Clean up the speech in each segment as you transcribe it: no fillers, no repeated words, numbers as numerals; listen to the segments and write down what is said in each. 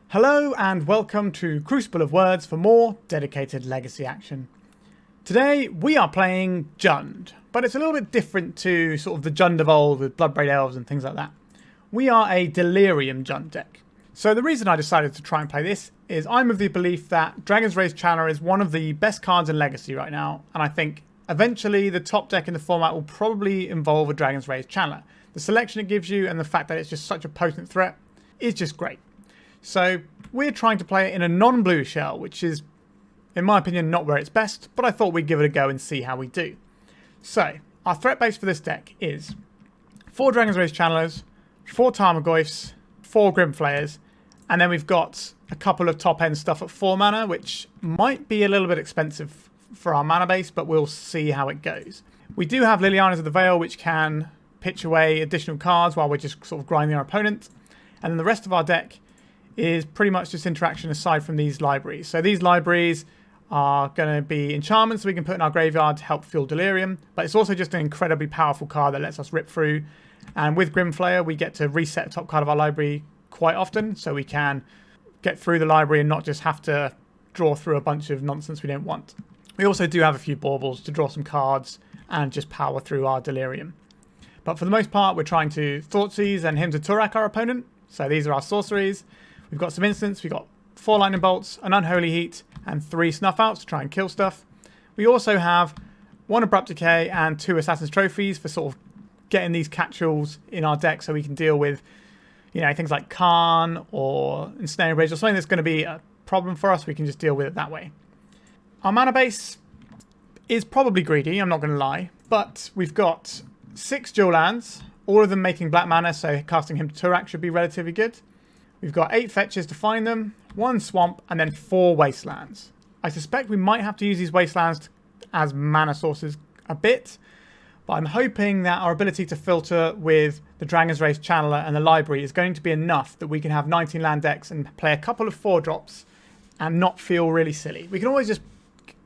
Hello and welcome to Crucible of Words for more dedicated legacy action. Today we are playing Jund, but it's a little bit different to sort of the Jund of old with Bloodbraid Elves and things like that. We are a Delirium Jund deck. So the reason I decided to try and play this is I'm of the belief that Dragon's Rage Channeler is one of the best cards in Legacy right now, and I think eventually the top deck in the format will probably involve a Dragon's Rage Channeler. The selection it gives you and the fact that it's just such a potent threat is just great. So we're trying to play it in a non-blue shell, which is, in my opinion, not where it's best, but I thought we'd give it a go and see how we do. So our threat base for this deck is 4 Dragon's Rage Channelers, 4 Tarmogoyfs, 4 Grim Flayers, and then we've got a couple of top-end stuff at 4 mana, which might be a little bit expensive for our mana base, but we'll see how it goes. We do have Liliana of the Veil, which can pitch away additional cards while we're just sort of grinding our opponent, and then the rest of our deck is pretty much just interaction aside from these libraries. So these libraries are going to be enchantments we can put in our graveyard to help fuel Delirium, but it's also just an incredibly powerful card that lets us rip through. And with Grim Flayer, we get to reset the top card of our library quite often, so we can get through the library and not just have to draw through a bunch of nonsense we don't want. We also do have a few baubles to draw some cards and just power through our Delirium. But for the most part, we're trying to Thoughtseize and Hymn to Tourach our opponent. So these are our sorceries. We've got some instants, we've got 4 lightning bolts, an Unholy Heat, and 3 Snuff Outs to try and kill stuff. We also have 1 Abrupt Decay and 2 Assassin's Trophies for sort of getting these catch-alls in our deck so we can deal with, you know, things like Khan or Ensnaring Bridge or something that's going to be a problem for us. We can just deal with it that way. Our mana base is probably greedy, I'm not going to lie, but we've got 6 dual lands, all of them making black mana, so casting Hymn to Tourach should be relatively good. We've got 8 fetches to find them, 1 swamp, and then 4 wastelands. I suspect we might have to use these wastelands as mana sources a bit, but I'm hoping that our ability to filter with the Dragon's Rage Channeler and the library is going to be enough that we can have 19 land decks and play a couple of 4-drops and not feel really silly. We can always just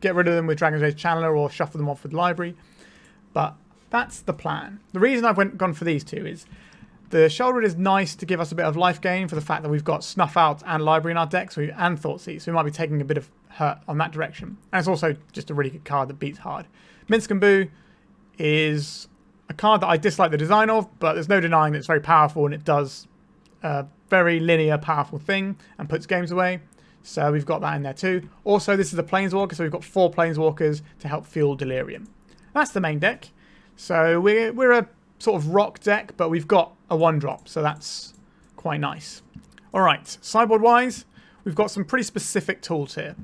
get rid of them with Dragon's Rage Channeler or shuffle them off with the library, but that's the plan. The reason I've gone for these two is the Sheoldred is nice to give us a bit of life gain for the fact that we've got Snuff Out and Library in our deck, and Thoughtseize, so we might be taking a bit of hurt on that direction. And it's also just a really good card that beats hard. Minsc is a card that I dislike the design of, but there's no denying that it's very powerful and it does a very linear, powerful thing and puts games away. So we've got that in there too. Also, this is a Planeswalker, so we've got 4 Planeswalkers to help fuel Delirium. That's the main deck. So we're a sort of rock deck, but we've got a 1-drop, so that's quite nice. Alright, sideboard wise, we've got some pretty specific tools here.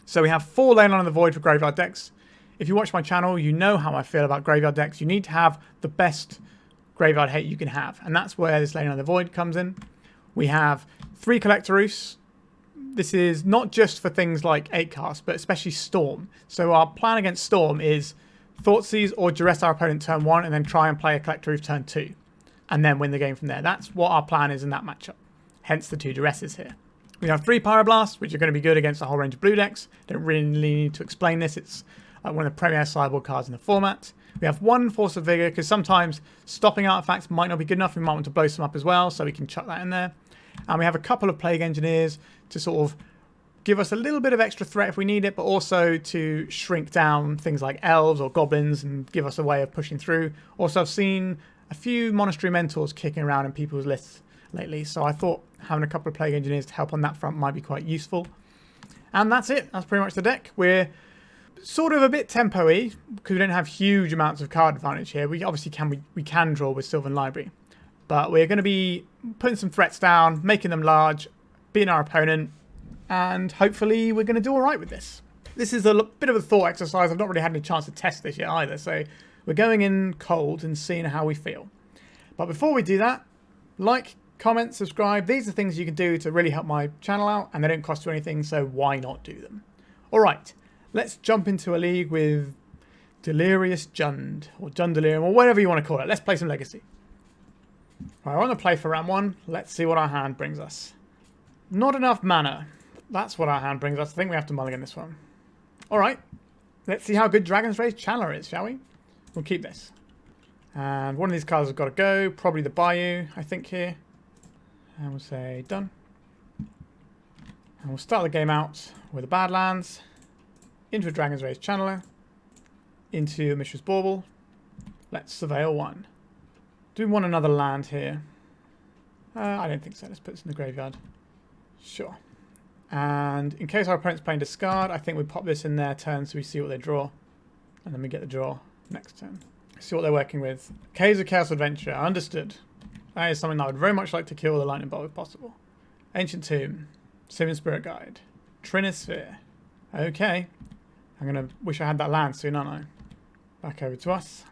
So we have 4 Leyline of the Void for graveyard decks. If you watch my channel, you know how I feel about graveyard decks. You need to have the best graveyard hate you can have, and that's where this Leyline of the Void comes in. We have 3 Collector Ouphes. This is not just for things like 8-cast, but especially Storm. So our plan against Storm is Thoughtseize or Duress our opponent turn 1 and then try and play a Collector Ouphe turn 2 and then win the game from there. That's what our plan is in that matchup. Hence the 2 Duresses here. We have 3 Pyroblasts, which are going to be good against a whole range of blue decks. Don't really need to explain this. It's one of the premier sideboard cards in the format. We have 1 Force of Vigor because sometimes stopping artifacts might not be good enough. We might want to blow some up as well, so we can chuck that in there. And we have a couple of Plague Engineers to sort of give us a little bit of extra threat if we need it, but also to shrink down things like elves or goblins and give us a way of pushing through. Also, I've seen a few Monastery Mentors kicking around in people's lists lately, so I thought having a couple of Plague Engineers to help on that front might be quite useful. And that's it. That's pretty much the deck. We're sort of a bit tempo-y because we don't have huge amounts of card advantage here. We obviously can draw with Sylvan Library, but we're going to be putting some threats down, making them large, beating our opponent, and hopefully we're going to do all right with this. This is a bit of a thought exercise. I've not really had any chance to test this yet either, so we're going in cold and seeing how we feel. But before we do that, like, comment, subscribe. These are things you can do to really help my channel out, and they don't cost you anything, so why not do them? All right, let's jump into a league with Delirious Jund, or Jund Delirium, or whatever you want to call it. Let's play some Legacy. All right, we're on the play for round 1. Let's see what our hand brings us. Not enough mana. That's what our hand brings us. I think we have to mulligan this one. All right. Let's see how good Dragon's Rage Channeler is, shall we? We'll keep this. And one of these cards has got to go. Probably the Bayou, I think, here. And we'll say done. And we'll start the game out with a Badlands. Into a Dragon's Rage Channeler. Into a Mishra's Bauble. Let's surveil one. Do we want another land here? I don't think so. Let's put this in the graveyard. Sure. And in case our opponent's playing discard, I think we pop this in their turn so we see what they draw. And then we get the draw next turn. See what they're working with. Caves of Chaos Adventure. Understood. That is something that I would very much like to kill with a lightning bolt if possible. Ancient Tomb. Sylvan Spirit Guide. Trinisphere. Okay. I'm going to wish I had that land soon, aren't I? Back over to us.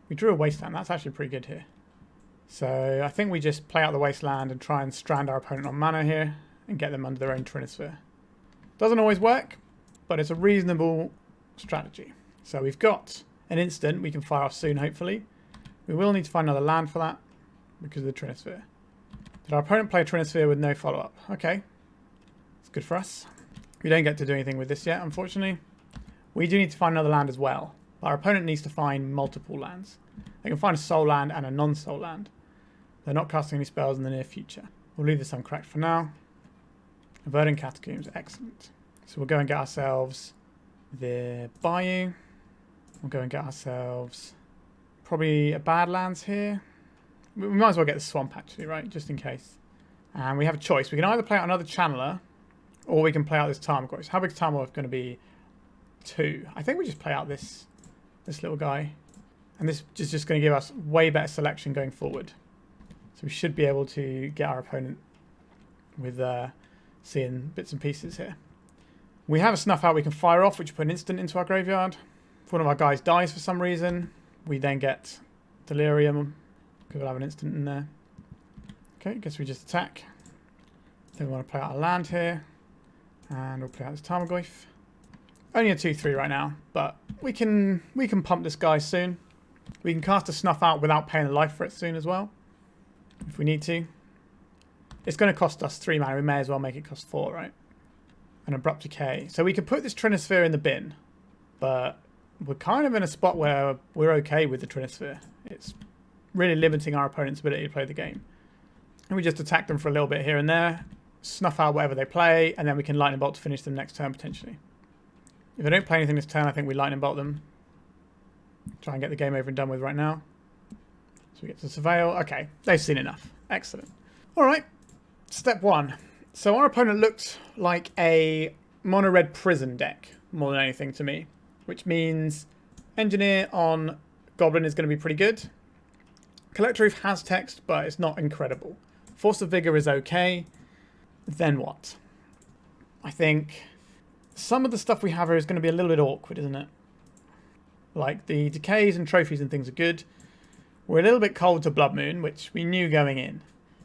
We drew a Wasteland. That's actually pretty good here. So I think we just play out the Wasteland and try and strand our opponent on mana here and get them under their own Trinisphere. Doesn't always work, but it's a reasonable strategy. So we've got an instant we can fire off soon, hopefully. We will need to find another land for that because of the Trinisphere. Did our opponent play a Trinisphere with no follow-up? Okay. It's good for us. We don't get to do anything with this yet, unfortunately. We do need to find another land as well. Our opponent needs to find multiple lands. They can find a soul land and a non-soul land. They're not casting any spells in the near future. We'll leave this uncracked for now. Verdant Catacombs, excellent. So we'll go and get ourselves the Bayou. We'll go and get ourselves probably a Badlands here. We might as well get the Swamp actually, right? Just in case. And we have a choice. We can either play out another Channeler or we can play out this Tarmogoyf. How big is Tarmogoyf going to be? 2. I think we just play out this little guy. And this is just going to give us way better selection going forward. So we should be able to get our opponent with seeing bits and pieces here. We have a Snuff Out we can fire off, which put an instant into our graveyard. If one of our guys dies for some reason, we then get Delirium, because we'll have an instant in there. Okay, guess we just attack. Then we want to play out a land here. And we'll play out this Tarmogoyf. Only a 2-3 right now, but we can pump this guy soon. We can cast a Snuff Out without paying a life for it soon as well, if we need to. It's going to cost us 3 mana. We may as well make it cost 4, right? An Abrupt Decay. So we could put this Trinisphere in the bin, but we're kind of in a spot where we're okay with the Trinisphere. It's really limiting our opponent's ability to play the game. And we just attack them for a little bit here and there, Snuff Out whatever they play, and then we can Lightning Bolt to finish them next turn potentially. If they don't play anything this turn, I think we Lightning Bolt them. Try and get the game over and done with right now. So we get to Surveil. Okay, they've seen enough. Excellent. Alright, step 1. So our opponent looked like a mono-red prison deck, more than anything to me. Which means Engineer on Goblin is going to be pretty good. Collector Ouphe has text, but it's not incredible. Force of Vigor is okay. Then what? I think some of the stuff we have here is going to be a little bit awkward, isn't it? Like the decays and trophies and things are good. We're a little bit cold to Blood Moon, which we knew going in.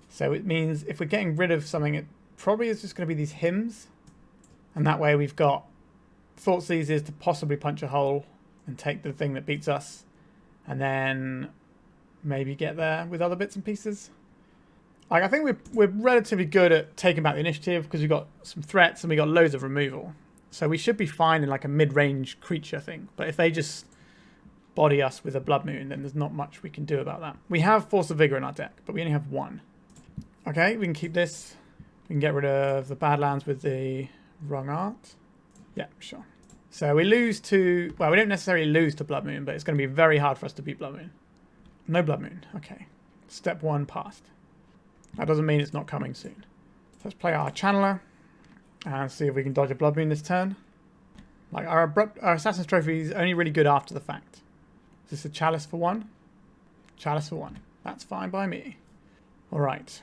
So it means if we're getting rid of something, it probably is just going to be these hymns. And that way we've got Thoughtseize to possibly punch a hole and take the thing that beats us. And then maybe get there with other bits and pieces. Like, I think we're relatively good at taking back the initiative because we've got some threats and we've got loads of removal. So we should be fine in like a mid-range creature thing. But if they just body us with a Blood Moon, then there's not much we can do about that. We have Force of Vigor in our deck, but we only have 1. Okay, we can keep this. We can get rid of the Badlands with the wrong art. Yeah, sure. So we lose to... Well, we don't necessarily lose to Blood Moon, but it's going to be very hard for us to beat Blood Moon. No Blood Moon. Okay. Step 1 passed. That doesn't mean it's not coming soon. So let's play our Channeler and see if we can dodge a Blood Moon this turn. Like, our Assassin's Trophy is only really good after the fact. Is this a Chalice for 1? Chalice for 1. That's fine by me. Alright.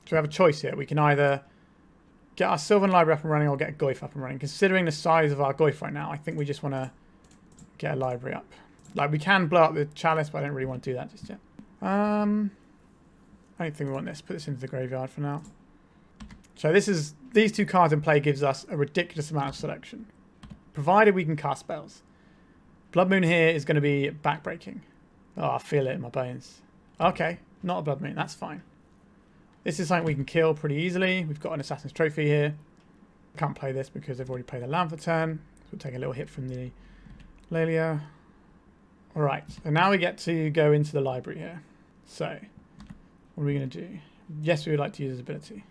So we have a choice here. We can either get our Sylvan Library up and running or get a Goyf up and running. Considering the size of our Goyf right now, I think we just want to get a library up. Like, we can blow up the Chalice, but I don't really want to do that just yet. I don't think we want this. Put this into the graveyard for now. So these 2 cards in play gives us a ridiculous amount of selection. Provided we can cast spells. Blood Moon here is going to be backbreaking. Oh, I feel it in my bones. Okay, not a Blood Moon. That's fine. This is something we can kill pretty easily. We've got an Assassin's Trophy here. Can't play this because they've already played a land for turn. So we'll take a little hit from the Leyline. Alright, so now we get to go into the library here. So, what are we going to do? Yes, we would like to use his ability.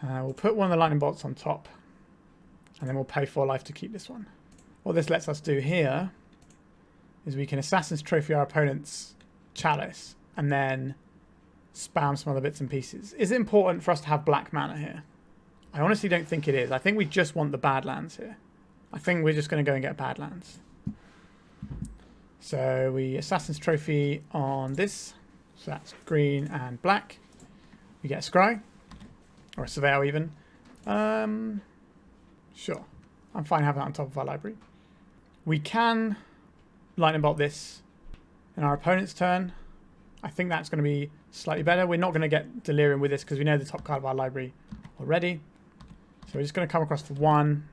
We'll put one of the lightning bolts on top. And then we'll pay 4 life to keep this one. What this lets us do here is we can Assassin's Trophy our opponent's Chalice and then spam some other bits and pieces. Is it important for us to have black mana here? I honestly don't think it is. I think we just want the Badlands here. I think we're just going to go and get Badlands. So we Assassin's Trophy on this. So that's green and black. We get a Scry. Or a Surveil even. Sure. I'm fine having that on top of our library. We can lightning bolt this in our opponent's turn. I think that's going to be slightly better. We're not going to get Delirium with this because we know the top card of our library already. So we're just going to come across for 1.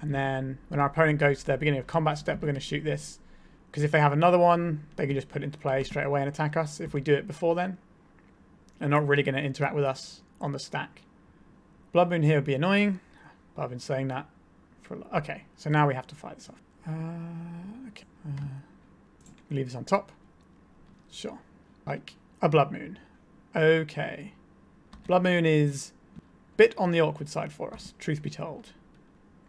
And then when our opponent goes to their beginning of combat step, we're going to shoot this. Because if they have another one, they can just put it into play straight away and attack us if we do it before then. They're not really going to interact with us on the stack. Blood Moon here would be annoying. But I've been saying that for a lot. Okay, so now we have to fight this off. Okay. Leave this on top. Sure. Like a Blood Moon. Okay. Blood Moon is a bit on the awkward side for us, truth be told.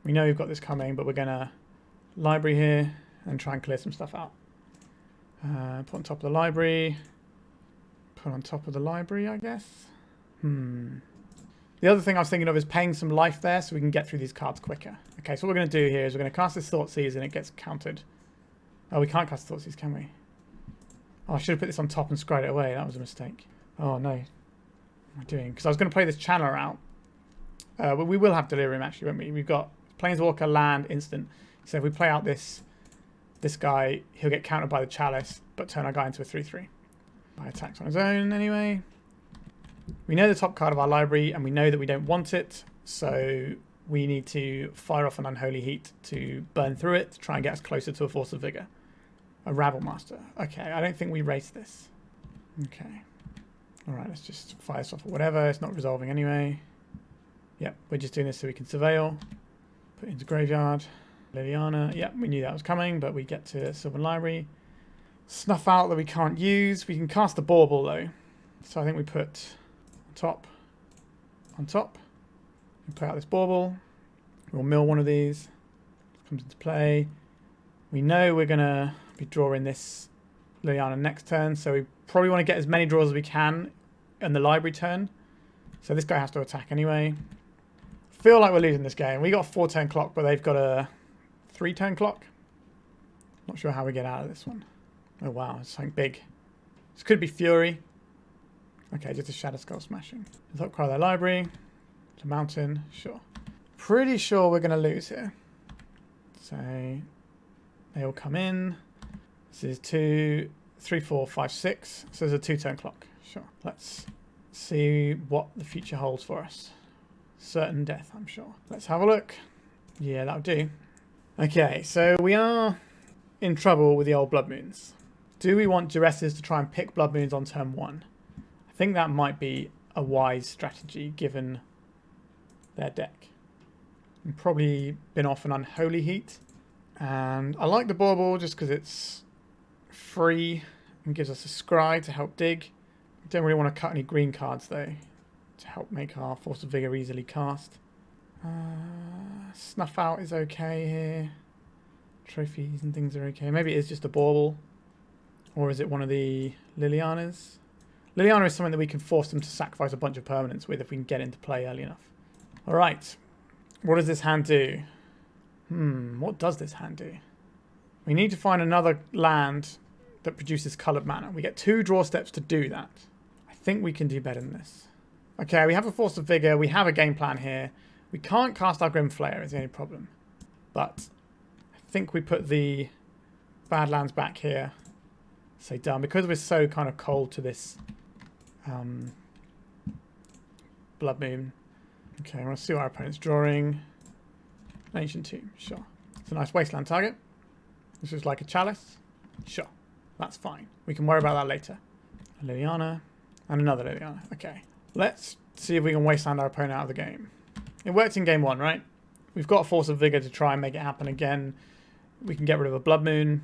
We know we've got this coming, but we're going to library here and try and clear some stuff out. Put on top of the library. Put on top of the library, I guess. The other thing I was thinking of is paying some life there so we can get through these cards quicker. Okay, so what we're going to do here is we're going to cast this Thoughtseize and it gets countered. Oh, we can't cast Thoughtseize, can we? Oh, I should have put this on top and scried it away. That was a mistake. Oh, no. What am I doing? Because I was going to play this Channeler out. But we will have Delirium, actually, won't we? We've got Planeswalker, land, instant. So if we play out this guy, he'll get countered by the Chalice, but turn our guy into a 3/3. By attacks on his own, anyway. We know the top card of our library, and we know that we don't want it, so we need to fire off an Unholy Heat to burn through it, to try and get us closer to a Force of Vigor. A Rabble Master. Okay, I don't think we race this. Okay. Alright, let's just fire this off or whatever. It's not resolving anyway. Yep, we're just doing this so we can Surveil. Put it into Graveyard. Liliana. Yep, we knew that was coming, but we get to Sylvan Library. Snuff Out that we can't use. We can cast the Bauble, though. So I think we put on top. We play out this Bauble. We'll mill one of these. Comes into play. We know we're going to be drawing this Liliana next turn, so we probably want to get as many draws as we can in the library turn. So this guy has to attack anyway. Feel like we're losing this game. We got a 4-turn clock, but they've got a 3-turn clock. Not sure how we get out of this one. Oh wow, it's something big. This could be Fury. Okay, just a Shadow Skull smashing. The top card of their library. To Mountain, sure. Pretty sure we're going to lose here. So they all come in. This is 2, 3, 4, 5, 6. So there's a 2-turn clock. Sure. Let's see what the future holds for us. Certain death, I'm sure. Let's have a look. Yeah, that'll do. Okay, so we are in trouble with the old Blood Moons. Do we want Duresses to try and pick Blood Moons on turn 1? I think that might be a wise strategy given their deck. We've probably been off an Unholy Heat. And I like the Bauble just because it's free and gives us a Scry to help dig. Don't really want to cut any green cards though to help make our Force of Vigor easily cast. Snuff Out is okay here. Trophies and things are okay. Maybe it is just a Bauble. Or is it one of the Lilianas? Liliana is something that we can force them to sacrifice a bunch of permanents with if we can get into play early enough. Alright. What does this hand do? What does this hand do? We need to find another land that produces coloured mana. We get 2 draw steps to do that. I think we can do better than this. Okay, we have a Force of Vigor. We have a game plan here. We can't cast our Grim Flayer is the only problem. But I think we put the Badlands back here. Say done. Because we're so kind of cold to this Blood Moon. Okay, I want to see what our opponent's drawing. Ancient Tomb, sure. It's a nice Wasteland target. This is like a Chalice. Sure, that's fine. We can worry about that later. A Liliana and another Liliana. Okay, let's see if we can Wasteland our opponent out of the game. It worked in game 1, right? We've got a Force of Vigor to try and make it happen again. We can get rid of a Blood Moon.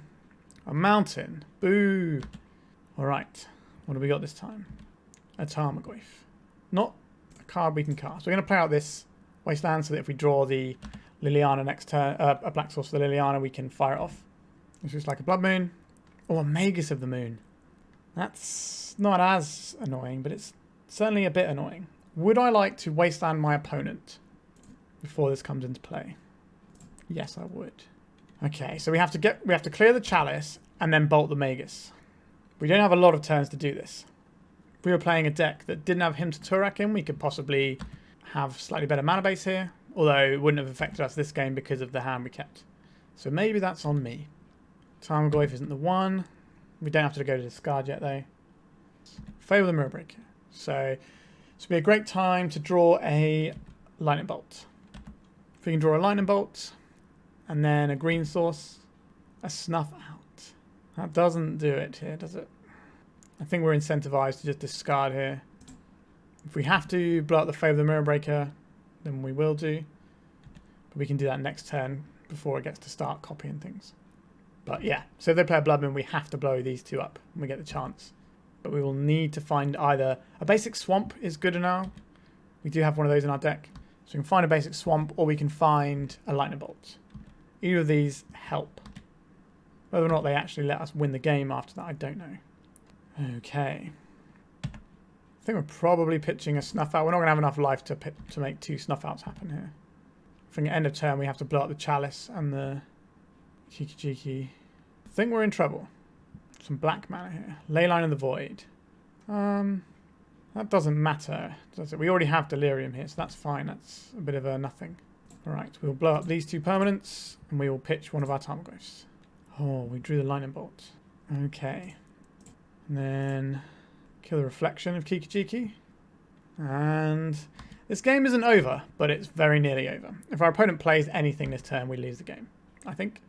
A mountain. Boo. Alright. What do we got this time? A Tarmogoyf. Not a card we can cast. We're going to play out this Wasteland so that if we draw the Liliana next turn, a black source for the Liliana, we can fire it off. It's just like a Blood Moon. Or a Magus of the Moon. That's not as annoying, but it's certainly a bit annoying. Would I like to Wasteland my opponent before this comes into play? Yes, I would. Okay, so we have to clear the Chalice and then bolt the Magus. We don't have a lot of turns to do this. If we were playing a deck that didn't have him to Tourach in, we could possibly have slightly better mana base here, although it wouldn't have affected us this game because of the hand we kept. So maybe that's on me. Tarmogoyf isn't the one. We don't have to go to discard yet though. Favor the Mirror Breaker. So this would be a great time to draw a Lightning Bolt. If we can draw a Lightning Bolt and then a green source, a Snuff Out. That doesn't do it here, does it? I think we're incentivized to just discard here. If we have to blow up the Favor the Mirror Breaker, then we will do. But we can do that next turn before it gets to start copying things. But yeah, so if they play a Blood Moon, we have to blow these two up when we get the chance. But we will need to find either a basic Swamp is good enough. We do have one of those in our deck. So we can find a basic Swamp or we can find a Lightning Bolt. Either of these help. Whether or not they actually let us win the game after that, I don't know. Okay. I think we're probably pitching a Snuff Out. We're not going to have enough life to make two Snuff Outs happen here. I think at end of turn we have to blow up the Chalice and the Cheeky. I think we're in trouble. Some black mana here. Leyline in the Void. That doesn't matter, does it? We already have Delirium here, so that's fine. That's a bit of a nothing. Alright, we'll blow up these two permanents and we will pitch one of our Tarmogoyfs. Oh, we drew the Lightning Bolt. Okay. And then kill the Reflection of Kiki. And this game isn't over, but it's very nearly over. If our opponent plays anything this turn, we lose the game, I think.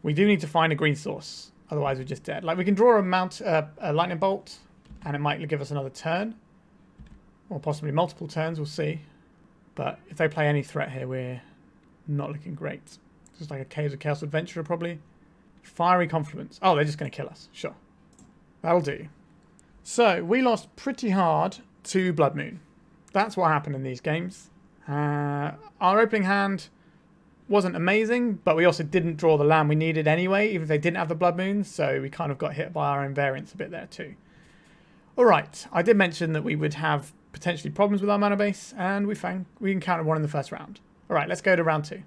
We do need to find a green source, otherwise we're just dead. Like, we can draw a Lightning Bolt, and it might give us another turn. Or possibly multiple turns, we'll see. But if they play any threat here, we're not looking great. It's just like a Caves of Chaos Adventurer, probably. Fiery Confluence. Oh, they're just going to kill us. Sure. That'll do. So, we lost pretty hard to Blood Moon. That's what happened in these games. Our opening hand wasn't amazing, but we also didn't draw the land we needed anyway, even if they didn't have the Blood Moon, so we kind of got hit by our own variance a bit there too. Alright, I did mention that we would have potentially problems with our mana base, and we encountered one in the first round. Alright, let's go to round 2.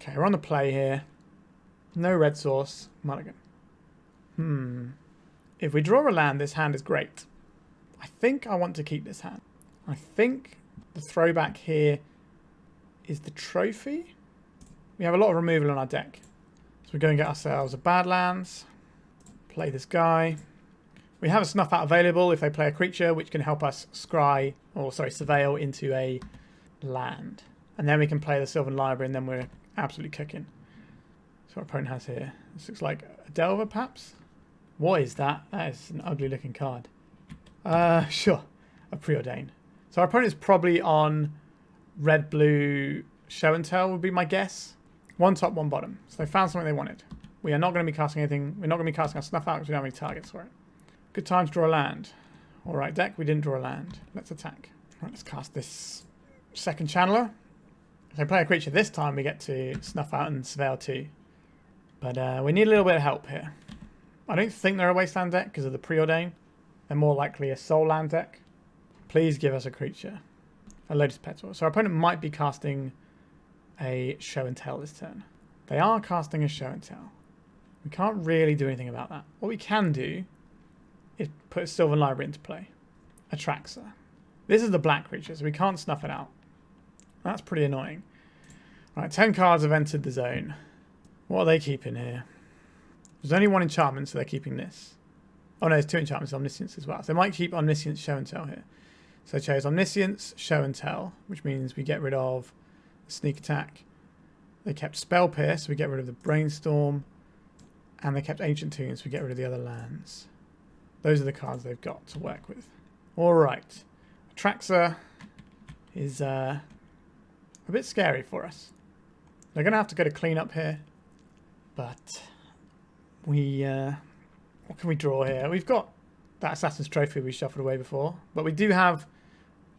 Okay, we're on the play here. No red source. Mulligan. If we draw a land, this hand is great. I think I want to keep this hand. I think the throwback here is the trophy. We have a lot of removal on our deck. So we're going to get ourselves a Badlands. Play this guy. We have a Snuff Out available if they play a creature, which can help us surveil into a land. And then we can play the Sylvan Library, and then we're absolutely cooking. So our opponent has here. This looks like a Delver, perhaps? What is that? That is an ugly looking card. Sure. A Preordain. So our opponent is probably on red-blue Show and Tell would be my guess. One top, one bottom. So they found something they wanted. We are not going to be casting anything. We're not going to be casting our Snuff Out because we don't have any targets for it. Good time to draw a land. Alright, deck. We didn't draw a land. Let's attack. Right, let's cast this second Channeler. If they play a creature this time, we get to Snuff Out and Surveil too. But we need a little bit of help here. I don't think they're a Wasteland deck because of the Preordain. They're more likely a Soul Land deck. Please give us a creature. A Lotus Petal. So our opponent might be casting a Show and Tell this turn. They are casting a Show and Tell. We can't really do anything about that. What we can do is put a Sylvan Library into play. Atraxa. This is the black creature, so we can't snuff it out. That's pretty annoying. Right, 10 cards have entered the zone. What are they keeping here? There's only one enchantment, so they're keeping this. Oh no, there's 2 enchantments, Omniscience as well. So they might keep Omniscience, Show and Tell here. So they chose Omniscience, Show and Tell, which means we get rid of the Sneak Attack. They kept Spell Pierce, so we get rid of the Brainstorm. And they kept Ancient Tunes, so we get rid of the other lands. Those are the cards they've got to work with. Alright. Atraxa is a bit scary for us. They're going to have to go to clean up here. But What can we draw here? We've got that Assassin's Trophy we shuffled away before, but we do have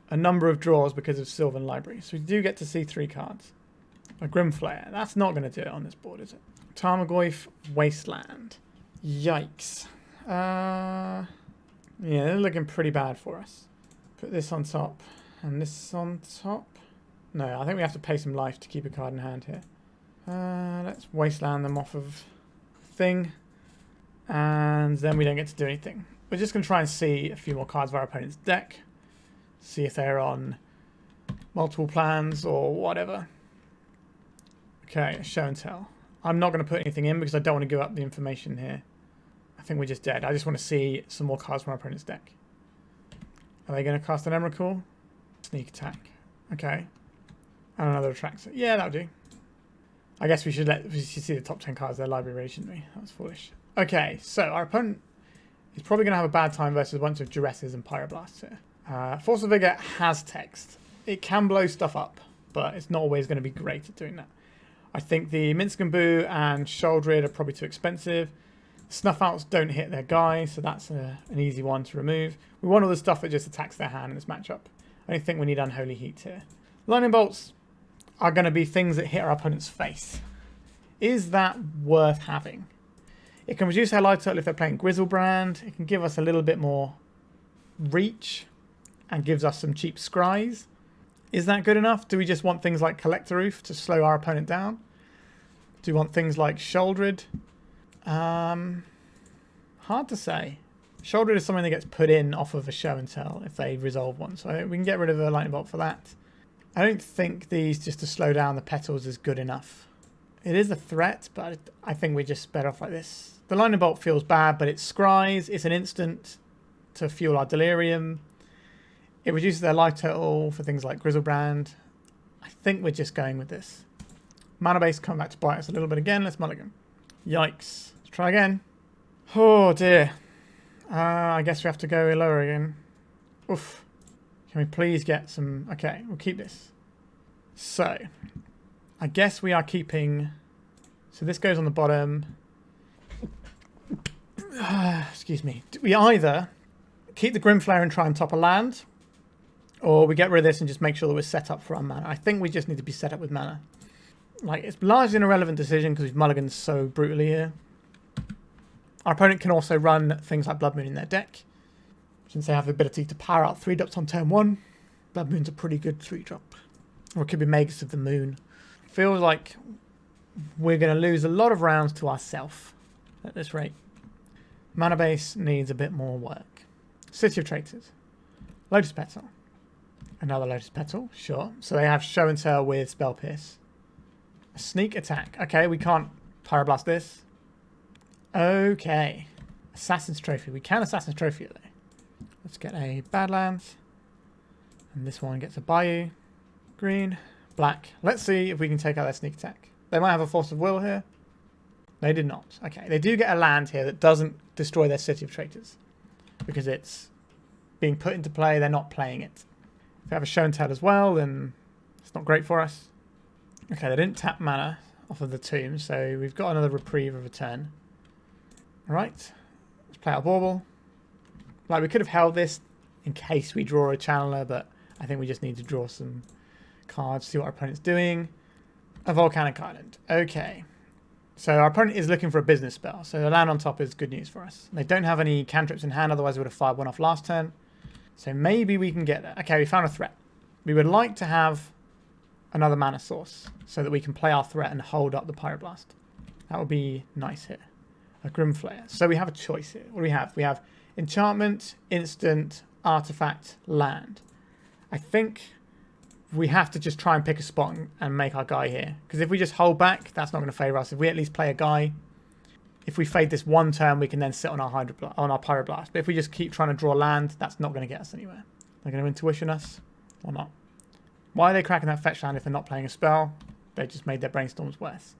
a number of draws because of Sylvan Library. So we do get to see 3 cards. A Grim Flayer. That's not going to do it on this board, is it? Tarmogoyf, Wasteland. Yikes. Yeah, they're looking pretty bad for us. Put this on top and this on top. No, I think we have to pay some life to keep a card in hand here. Let's Wasteland them off of thing. And then we don't get to do anything. We're just going to try and see a few more cards of our opponent's deck. See if they're on multiple plans or whatever. Okay, show and tell. I'm not going to put anything in because I don't want to give up the information here. I think we're just dead. I just want to see some more cards from our opponent's deck. Are they going to cast an Emrakul? Sneak attack. Okay. And another attractor. Yeah, that'll do. I guess we should see the top 10 cards of their library, really, shouldn't we? That was foolish. Okay, so our opponent is probably going to have a bad time versus a bunch of Duresses and Pyroblasts here. Force of Vigor has text. It can blow stuff up, but it's not always going to be great at doing that. I think the Minsc and Sheoldred are probably too expensive. Snuff Outs don't hit their guy, so that's an easy one to remove. We want all the stuff that just attacks their hand in this matchup. I don't think we need Unholy Heat here. Lightning Bolts are going to be things that hit our opponent's face. Is that worth having? It can reduce their life total if they're playing Griselbrand. It can give us a little bit more reach and gives us some cheap scries. Is that good enough? Do we just want things like Collector Ouphe to slow our opponent down? Do we want things like Sheoldred? Hard to say. Sheoldred is something that gets put in off of a show and tell if they resolve one. So we can get rid of a Lightning Bolt for that. I don't think these just to slow down the petals is good enough. It is a threat, but I think we're just better off like this. The Lightning Bolt feels bad, but it scries. It's an instant to fuel our Delirium. It reduces their life total for things like Griselbrand. I think we're just going with this. Mana base come back to bite us a little bit again. Let's mulligan. Yikes. Let's try again. Oh dear. I guess we have to go lower again. Oof. Can we please get some... Okay, we'll keep this. So, I guess we are keeping... So this goes on the bottom. Excuse me. We either keep the Grim Flayer and try and top a land, or we get rid of this and just make sure that we're set up for our mana. I think we just need to be set up with mana. Like, it's largely an irrelevant decision because we've mulliganed so brutally here. Our opponent can also run things like Blood Moon in their deck, since they have the ability to power out 3-drops on turn 1. Blood Moon's a pretty good 3-drop. Or it could be Magus of the Moon. Feels like we're going to lose a lot of rounds to ourselves at this rate. Mana base needs a bit more work. City of Traitors. Lotus Petal. Another Lotus Petal, sure. So they have Show and Tell with Spell Pierce. A sneak attack. Okay, we can't Pyroblast this. Okay. Assassin's Trophy. We can Assassin's Trophy it though. Let's get a Badlands. And this one gets a Bayou. Green. Black. Let's see if we can take out their sneak attack. They might have a Force of Will here. They did not. Okay, they do get a land here that doesn't destroy their City of Traitors. Because it's being put into play, they're not playing it. If they have a Show and Tell as well, then it's not great for us. Okay, they didn't tap mana off of the tomb, so we've got another reprieve of a turn. Alright, let's play our Bauble. Like, we could have held this in case we draw a Channeler, but I think we just need to draw some cards, see what our opponent's doing. A Volcanic Island. Okay. So our opponent is looking for a business spell, so the land on top is good news for us. They don't have any cantrips in hand, otherwise we would have fired one off last turn. So maybe we can get there. Okay, we found a threat. We would like to have another mana source so that we can play our threat and hold up the Pyroblast. That would be nice here. A Grim Flayer. So we have a choice here. What do we have? We have enchantment, instant, artifact, land. I think we have to just try and pick a spot and make our guy here. Because if we just hold back, that's not going to favour us. If we at least play a guy, if we fade this one turn, we can then sit on our Pyroblast. But if we just keep trying to draw land, that's not going to get us anywhere. They're going to intuition us or not. Why are they cracking that fetch land if they're not playing a spell? They just made their brainstorms worse.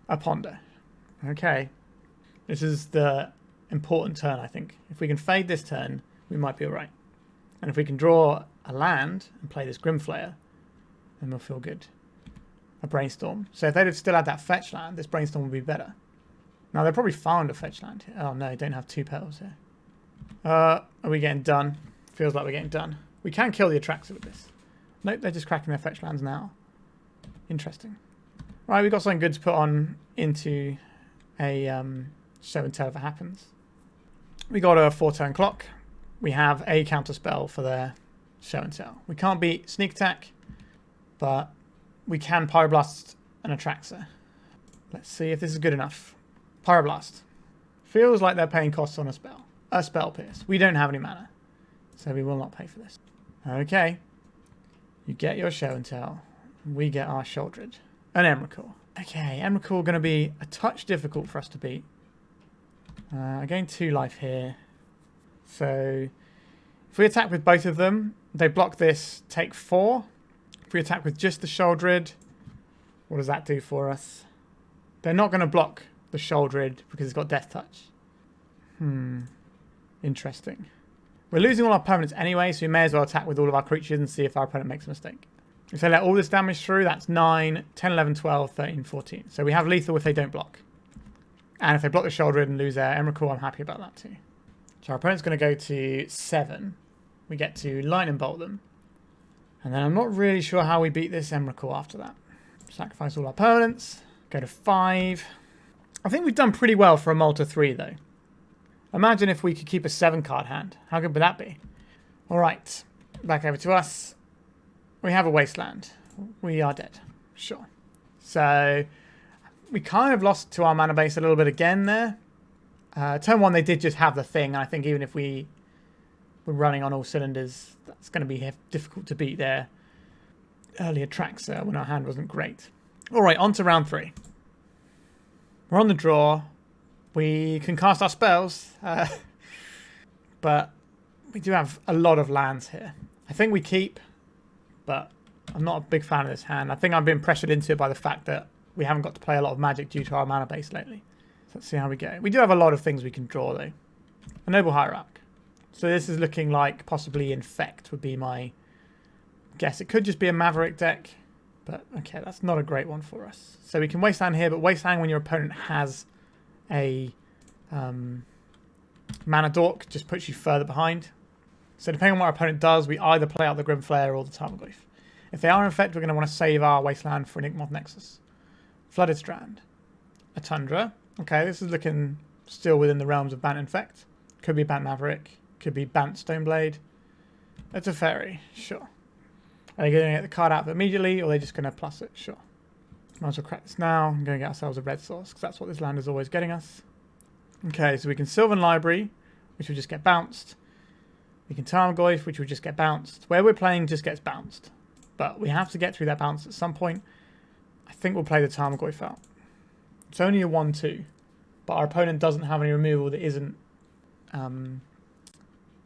A ponder. Okay. This is the important turn, I think. If we can fade this turn, we might be alright. And if we can draw a land and play this Grim Flayer, then we'll feel good. A brainstorm. So if they'd have still had that fetch land, this brainstorm would be better. Now, they probably found a fetch land here. Oh, no, they don't have 2 petals here. Are we getting done? Feels like we're getting done. We can kill the Atraxa with this. Nope, they're just cracking their fetch lands now. Interesting. Right, we've got something good to put on into a show and tell if it happens. We got a 4-turn clock. We have a counter spell for their show and tell. We can't beat Sneak Attack, but we can Pyroblast an Atraxa. Let's see if this is good enough. Pyroblast. Feels like they're paying costs on a spell. A Spell Pierce. We don't have any mana, so we will not pay for this. Okay. You get your show and tell. We get our Sheoldred. An Emrakul. Okay, Emrakul going to be a touch difficult for us to beat. I gain 2 life here. So, if we attack with both of them, they block this, take 4. If we attack with just the Sheoldred, what does that do for us? They're not going to block the Sheoldred because it's got Death Touch. Interesting. We're losing all our permanents anyway, so we may as well attack with all of our creatures and see if our opponent makes a mistake. If they let all this damage through, that's 9, 10, 11, 12, 13, 14. So we have lethal if they don't block. And if they block the Sheoldred and lose their Emrakul, I'm happy about that too. So our opponent's going to go to 7. We get to Lightning Bolt them. And then I'm not really sure how we beat this Emrakul after that. Sacrifice all our permanents. Go to 5. I think we've done pretty well for a Malta 3 though. Imagine if we could keep a 7-card hand. How good would that be? Alright, back over to us. We have a Wasteland. We are dead. Sure. So, we kind of lost to our mana base a little bit again there. Turn 1 they did just have the thing. And I think even if we were running on all cylinders, that's going to be difficult to beat their earlier Atraxa when our hand wasn't great. Alright, on to round 3. We're on the draw. We can cast our spells, but we do have a lot of lands here. I think we keep, but I'm not a big fan of this hand. I think I've been pressured into it by the fact that we haven't got to play a lot of Magic due to our mana base lately. So let's see how we go. We do have a lot of things we can draw though. A Noble Hierarch. So this is looking like possibly Infect would be my guess. It could just be a Maverick deck, but okay, that's not a great one for us. So we can Wasteland here, but Wasteland when your opponent has a mana dork just puts you further behind. So depending on what our opponent does, we either play out the Grim Flayer or the Tarmogoyf. If they are Infect, we're going to want to save our Wasteland for Enigmoth Nexus. Flooded Strand. A Tundra. Okay, this is looking still within the realms of Bant Infect. Could be Bant Maverick. Could be Bant Stoneblade. It's a Fairy. Sure. Are they going to get the card out immediately, or are they just going to plus it? Sure. Might as well crack this now. I'm going to get ourselves a red source, because that's what this land is always getting us. Okay, so we can Sylvan Library, which will just get bounced. We can Tarmogoyf, which will just get bounced. Where we're playing just gets bounced. But we have to get through that bounce at some point. I think we'll play the Tarmogoyf out. It's only a 1-2. But our opponent doesn't have any removal that isn't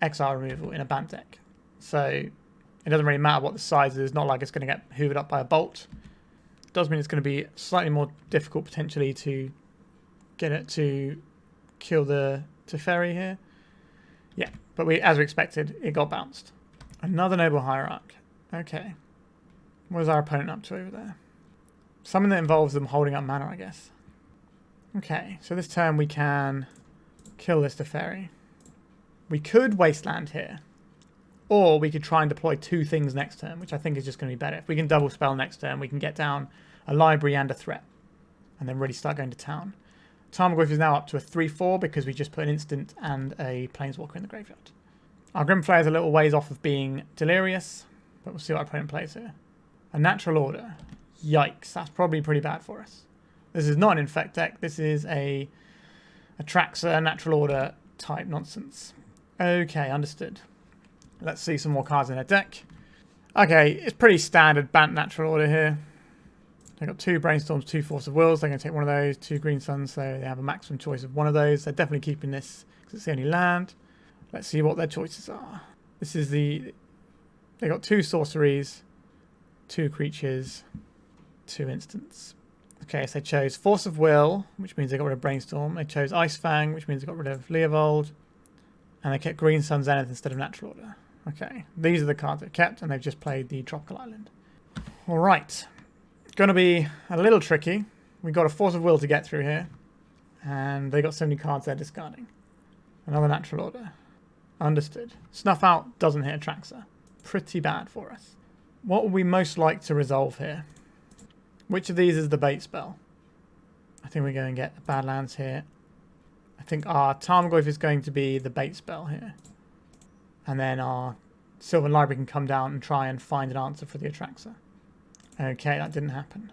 exile removal in a Bant deck. So it doesn't really matter what the size is. It's not like it's going to get hoovered up by a bolt. It does mean it's going to be slightly more difficult potentially to get it to kill the Teferi here. Yeah, but as we expected, it got bounced. Another Noble Hierarch. Okay. What is our opponent up to over there? Something that involves them holding up mana, I guess. Okay, so this turn we can kill this Teferi. We could Wasteland here. Or we could try and deploy 2 things next turn, which I think is just going to be better. If we can double spell next turn, we can get down a library and a threat. And then really start going to town. Tarmogoyf is now up to a 3-4 because we just put an instant and a Planeswalker in the graveyard. Our Grim Flayer is a little ways off of being delirious, but we'll see what our opponent plays here. A Natural Order. Yikes, that's probably pretty bad for us. This is not an Infect deck, this is a Atraxa Natural Order type nonsense. Okay, understood. Let's see some more cards in their deck. Okay, it's pretty standard Bant Natural Order here. They've got 2 Brainstorms, 2 Force of Wills. They're going to take one of those, 2 Green Suns, so they have a maximum choice of one of those. They're definitely keeping this because it's the only land. Let's see what their choices are. This is the... They got 2 sorceries, 2 creatures, 2 instants. Okay, so they chose Force of Will, which means they got rid of Brainstorm. They chose Ice Fang, which means they got rid of Leovold. And they kept Green Sun Zenith instead of Natural Order. Okay, these are the cards they've kept, and they've just played the Tropical Island. Alright. Going to be a little tricky. We've got a Force of Will to get through here. And they got so many cards they're discarding. Another natural order. Understood. Snuff Out doesn't hit Atraxa. Pretty bad for us. What would we most like to resolve here? Which of these is the bait spell? I think we're going to get the Badlands here. I think our Tarmogoyf is going to be the bait spell here. And then our Sylvan Library can come down and try and find an answer for the Atraxa. Okay, that didn't happen.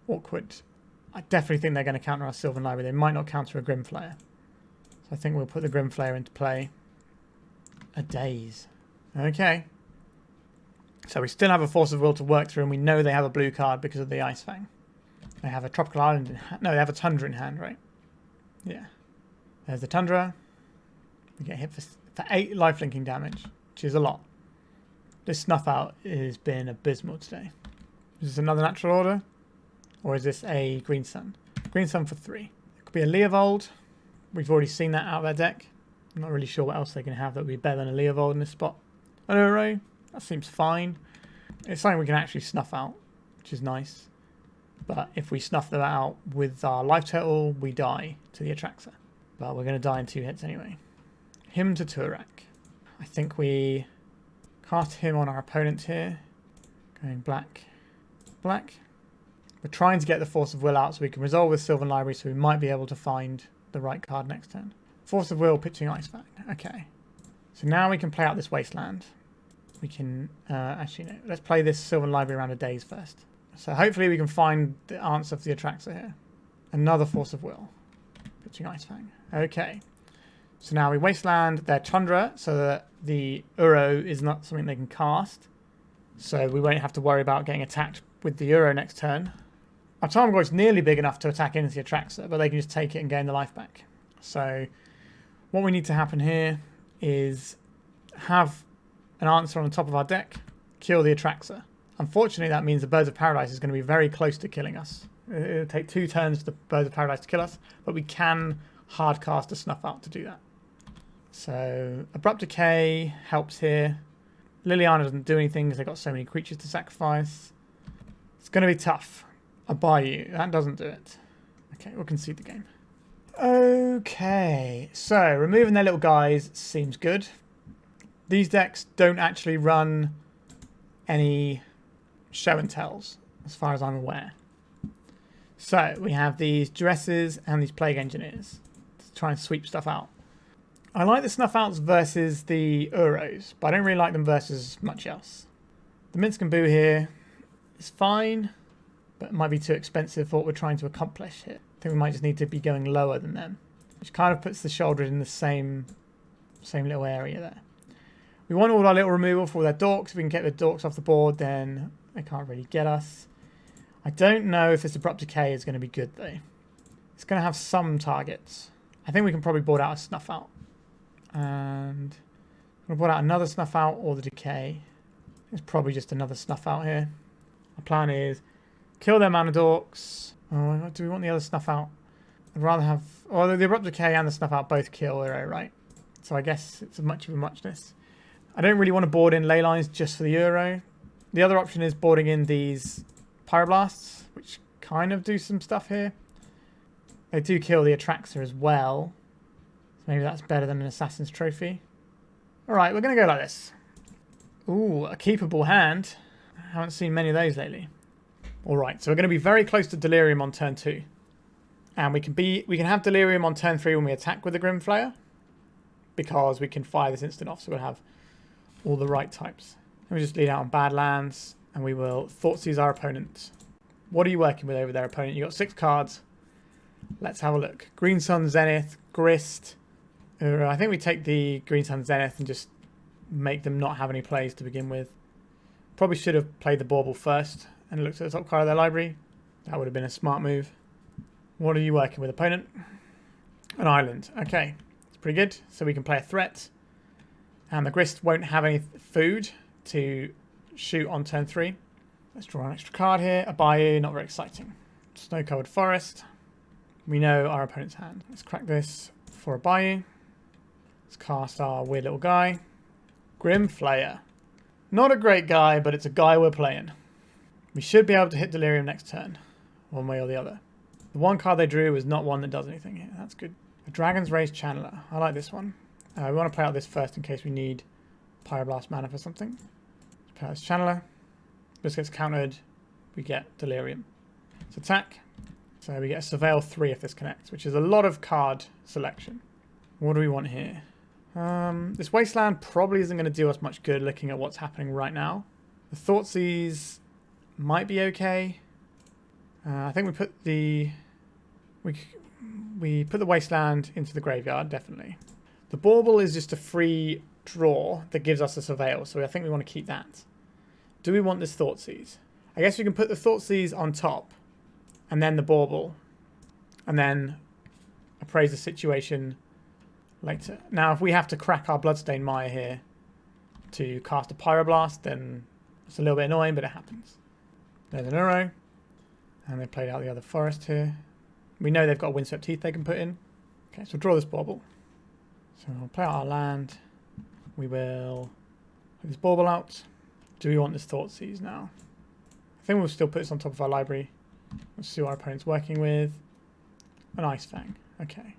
Awkward. I definitely think they're going to counter our Sylvan Library. They might not counter a Grim Flayer. So I think we'll put the Grim Flayer into play. A Daze. Okay. So we still have a Force of Will to work through, and we know they have a blue card because of the Ice Fang. They have a Tropical Island in hand. No, they have a Tundra in hand, right? Yeah. There's the Tundra. We get hit for 8 lifelinking damage, which is a lot. This Snuff Out has been abysmal today. Is this another natural order? Or is this a Green Sun? Green Sun for 3. It could be a Leovold. We've already seen that out of their deck. I'm not really sure what else they can have that would be better than a Leovold in this spot. An Uro. That seems fine. It's something we can actually snuff out, which is nice. But if we snuff them out with our life total, we die to the Atraxa. But we're going to die in 2 hits anyway. Him to Tourach. I think we cast him on our opponent here. Going black. Black. We're trying to get the Force of Will out so we can resolve with Sylvan Library, so we might be able to find the right card next turn. Force of Will pitching Ice Fang. Okay. So now we can play out this Wasteland. We can, actually no, let's play this Sylvan Library round of Days first. So hopefully we can find the answer for the Atraxa here. Another Force of Will. Pitching Ice Fang. Okay. So now we Wasteland their Tundra so that the Uro is not something they can cast. So we won't have to worry about getting attacked with the Uro next turn. Our Tarmogoyf is nearly big enough to attack into the Atraxa, but they can just take it and gain the life back. So what we need to happen here is have an answer on the top of our deck, kill the Atraxa. Unfortunately, that means the Birds of Paradise is going to be very close to killing us. It'll take 2 turns for the Birds of Paradise to kill us, but we can hard cast a Snuff Out to do that. So Abrupt Decay helps here. Liliana doesn't do anything because they've got so many creatures to sacrifice. It's going to be tough. A Bayou, that doesn't do it. Okay, we'll concede the game. Okay, so removing their little guys seems good. These decks don't actually run any show and tells, as far as I'm aware. So we have these Duresses and these Plague Engineers to try and sweep stuff out. I like the Snuff Outs versus the Uros, but I don't really like them versus much else. The Minsc and Boo here is fine, but it might be too expensive for what we're trying to accomplish here. I think we might just need to be going lower than them, which kind of puts the Sheoldred in the same little area there. We want all our little removal for all their dorks. If we can get the dorks off the board, then they can't really get us. I don't know if this Abrupt Decay is going to be good, though. It's going to have some targets. I think we can probably board out a Snuff Out. And we'll board out another Snuff Out or the Decay. It's probably just another Snuff Out here. Our plan is kill their mana dorks. Oh, do we want the other Snuff Out? I'd rather have... Well, the Abrupt Decay and the Snuff Out both kill Uro, right? So I guess it's much of a muchness. I don't really want to board in Leylines just for the Uro. The other option is boarding in these Pyroblasts, which kind of do some stuff here. They do kill the Atraxa as well. So maybe that's better than an Assassin's Trophy. Alright, we're going to go like this. Ooh, a keepable hand. I haven't seen many of those lately. Alright, so we're going to be very close to Delirium on turn 2. And we can have Delirium on turn 3 when we attack with the Grim Flayer, because we can fire this instant off, so we'll have all the right types. Let me just lead out on Badlands, and we will Thoughtseize our opponent. What are you working with over there, opponent? You've got 6 cards. Let's have a look. Green Sun Zenith, Grist. I think we take the Green Sun Zenith and just make them not have any plays to begin with. Probably should have played the Bauble first and looked at the top card of their library. That would have been a smart move. What are you working with, opponent? An island. Okay. It's pretty good. So we can play a threat. And the Grist won't have any food to shoot on turn 3. Let's draw an extra card here. A Bayou, not very exciting. Snow-covered forest. We know our opponent's hand. Let's crack this for a Bayou. Let's cast our weird little guy. Grim Flayer. Not a great guy, but it's a guy we're playing. We should be able to hit Delirium next turn, one way or the other. The one card they drew was not one that does anything here. That's good. A Dragon's Rage Channeler. I like this one. We want to play out this first in case we need Pyroblast mana for something. Let's play out this Channeler. This gets countered. We get Delirium. Let's attack. So we get a Surveil 3 if this connects, which is a lot of card selection. What do we want here? This Wasteland probably isn't going to do us much good looking at what's happening right now. The Thoughtseize might be okay. I think we put the Wasteland into the graveyard, definitely. The Bauble is just a free draw that gives us a Surveil, so I think we want to keep that. Do we want this Thoughtseize? I guess we can put the Thoughtseize on top, and then the Bauble, and then appraise the situation later. Now, if we have to crack our Bloodstained Mire here to cast a Pyroblast, then it's a little bit annoying, but it happens. There's an Uro, and they played out the other forest here. We know they've got a Windswept Heath they can put in. Okay, so we'll draw this Bauble. So we'll play out our land. We will put this Bauble out. Do we want this Thoughtseize now? I think we'll still put this on top of our library. Let's see what our opponent's working with. An Ice Fang. Okay.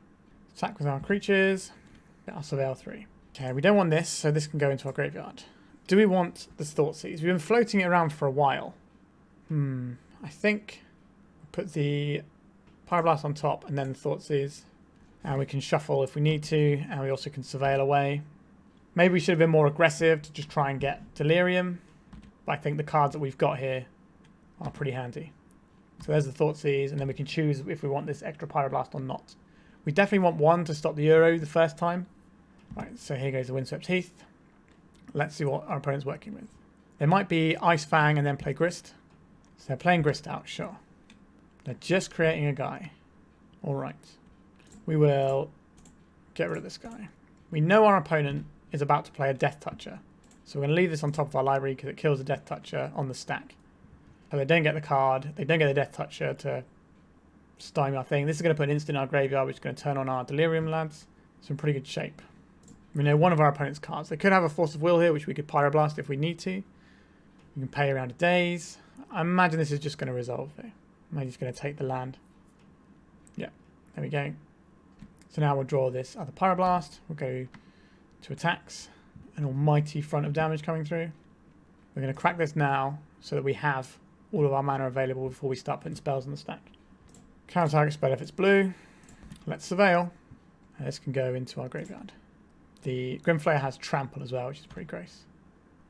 Attack with our creatures. Get our Surveil 3. Okay, we don't want this, so this can go into our graveyard. Do we want this Thoughtseize? We've been floating it around for a while. I think we'll put the Pyroblast on top and then the Thoughtseize. And we can shuffle if we need to, and we also can Surveil away. Maybe we should have been more aggressive to just try and get Delirium. But I think the cards that we've got here are pretty handy. So there's the Thoughtseize, and then we can choose if we want this extra Pyroblast or not. We definitely want one to stop the Uro the first time. Right, so here goes the Windswept Heath. Let's see what our opponent's working with. They might be Ice Fang and then play Grist. So they're playing Grist out, sure. They're just creating a guy. Alright. We will get rid of this guy. We know our opponent is about to play a Death Toucher. So we're going to leave this on top of our library because it kills the Death Toucher on the stack. So they don't get the card. They don't get the Death Toucher to stymie our thing. This is going to put an instant in our graveyard, which is going to turn on our Delirium lads. So in pretty good shape. We know one of our opponent's cards. They could have a Force of Will here, which we could Pyroblast if we need to. We can pay around a days. I imagine this is just going to resolve though. Maybe he's going to take the land. Yeah, there we go. So now we'll draw this other Pyroblast. We'll go to attacks. An almighty front of damage coming through. We're going to crack this now so that we have all of our mana available before we start putting spells on the stack. Counter target spell if it's blue. Let's Surveil. And this can go into our graveyard. The Grim Flayer has Trample as well, which is pretty gross.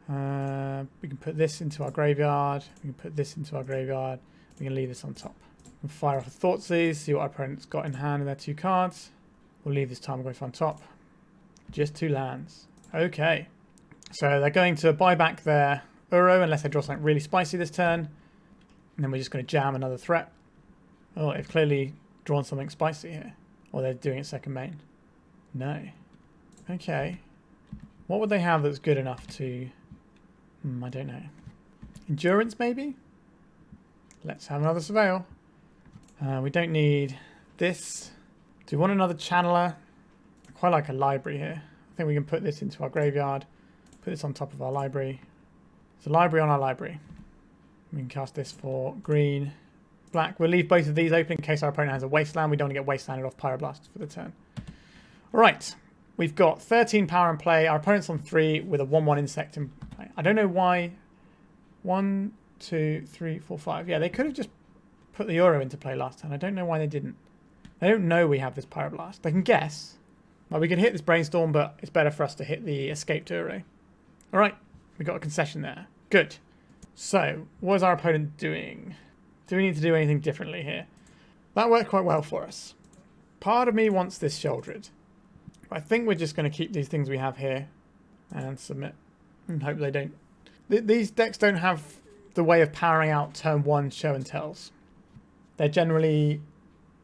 We can put this into our graveyard. We can put this into our graveyard. We can leave this on top. We'll fire off a Thoughtseize, see what our opponent's got in hand in their 2 cards. We'll leave this Tarmogoyf on top. Just 2 lands. Okay. So they're going to buy back their Uro unless they draw something really spicy this turn. And then we're just going to jam another threat. Oh, they've clearly drawn something spicy here. Or they're doing it second main. No. Okay. What would they have that's good enough to... I don't know. Endurance, maybe? Let's have another Surveil. We don't need this. Do we want another Channeler? I quite like a library here. I think we can put this into our graveyard. Put this on top of our library. There's a library on our library. We can cast this for green. Black. We'll leave both of these open in case our opponent has a Wasteland. We don't want to get Wastelanded off Pyroblast for the turn. Alright. We've got 13 power in play. Our opponent's on 3 with a 1/1 insect in play. I don't know why. 1, 2, 3, 4, 5. Yeah, they could have just put the Uro into play last time. I don't know why they didn't. They don't know we have this Pyroblast. They can guess. Well, we could hit this Brainstorm, but it's better for us to hit the Escape Uro. Alright, we got a concession there. Good. So, what is our opponent doing? Do we need to do anything differently here? That worked quite well for us. Part of me wants this Sheoldred. But I think we're just going to keep these things we have here and submit. And hope they don't... These decks don't have the way of powering out turn 1 show and tells. They're generally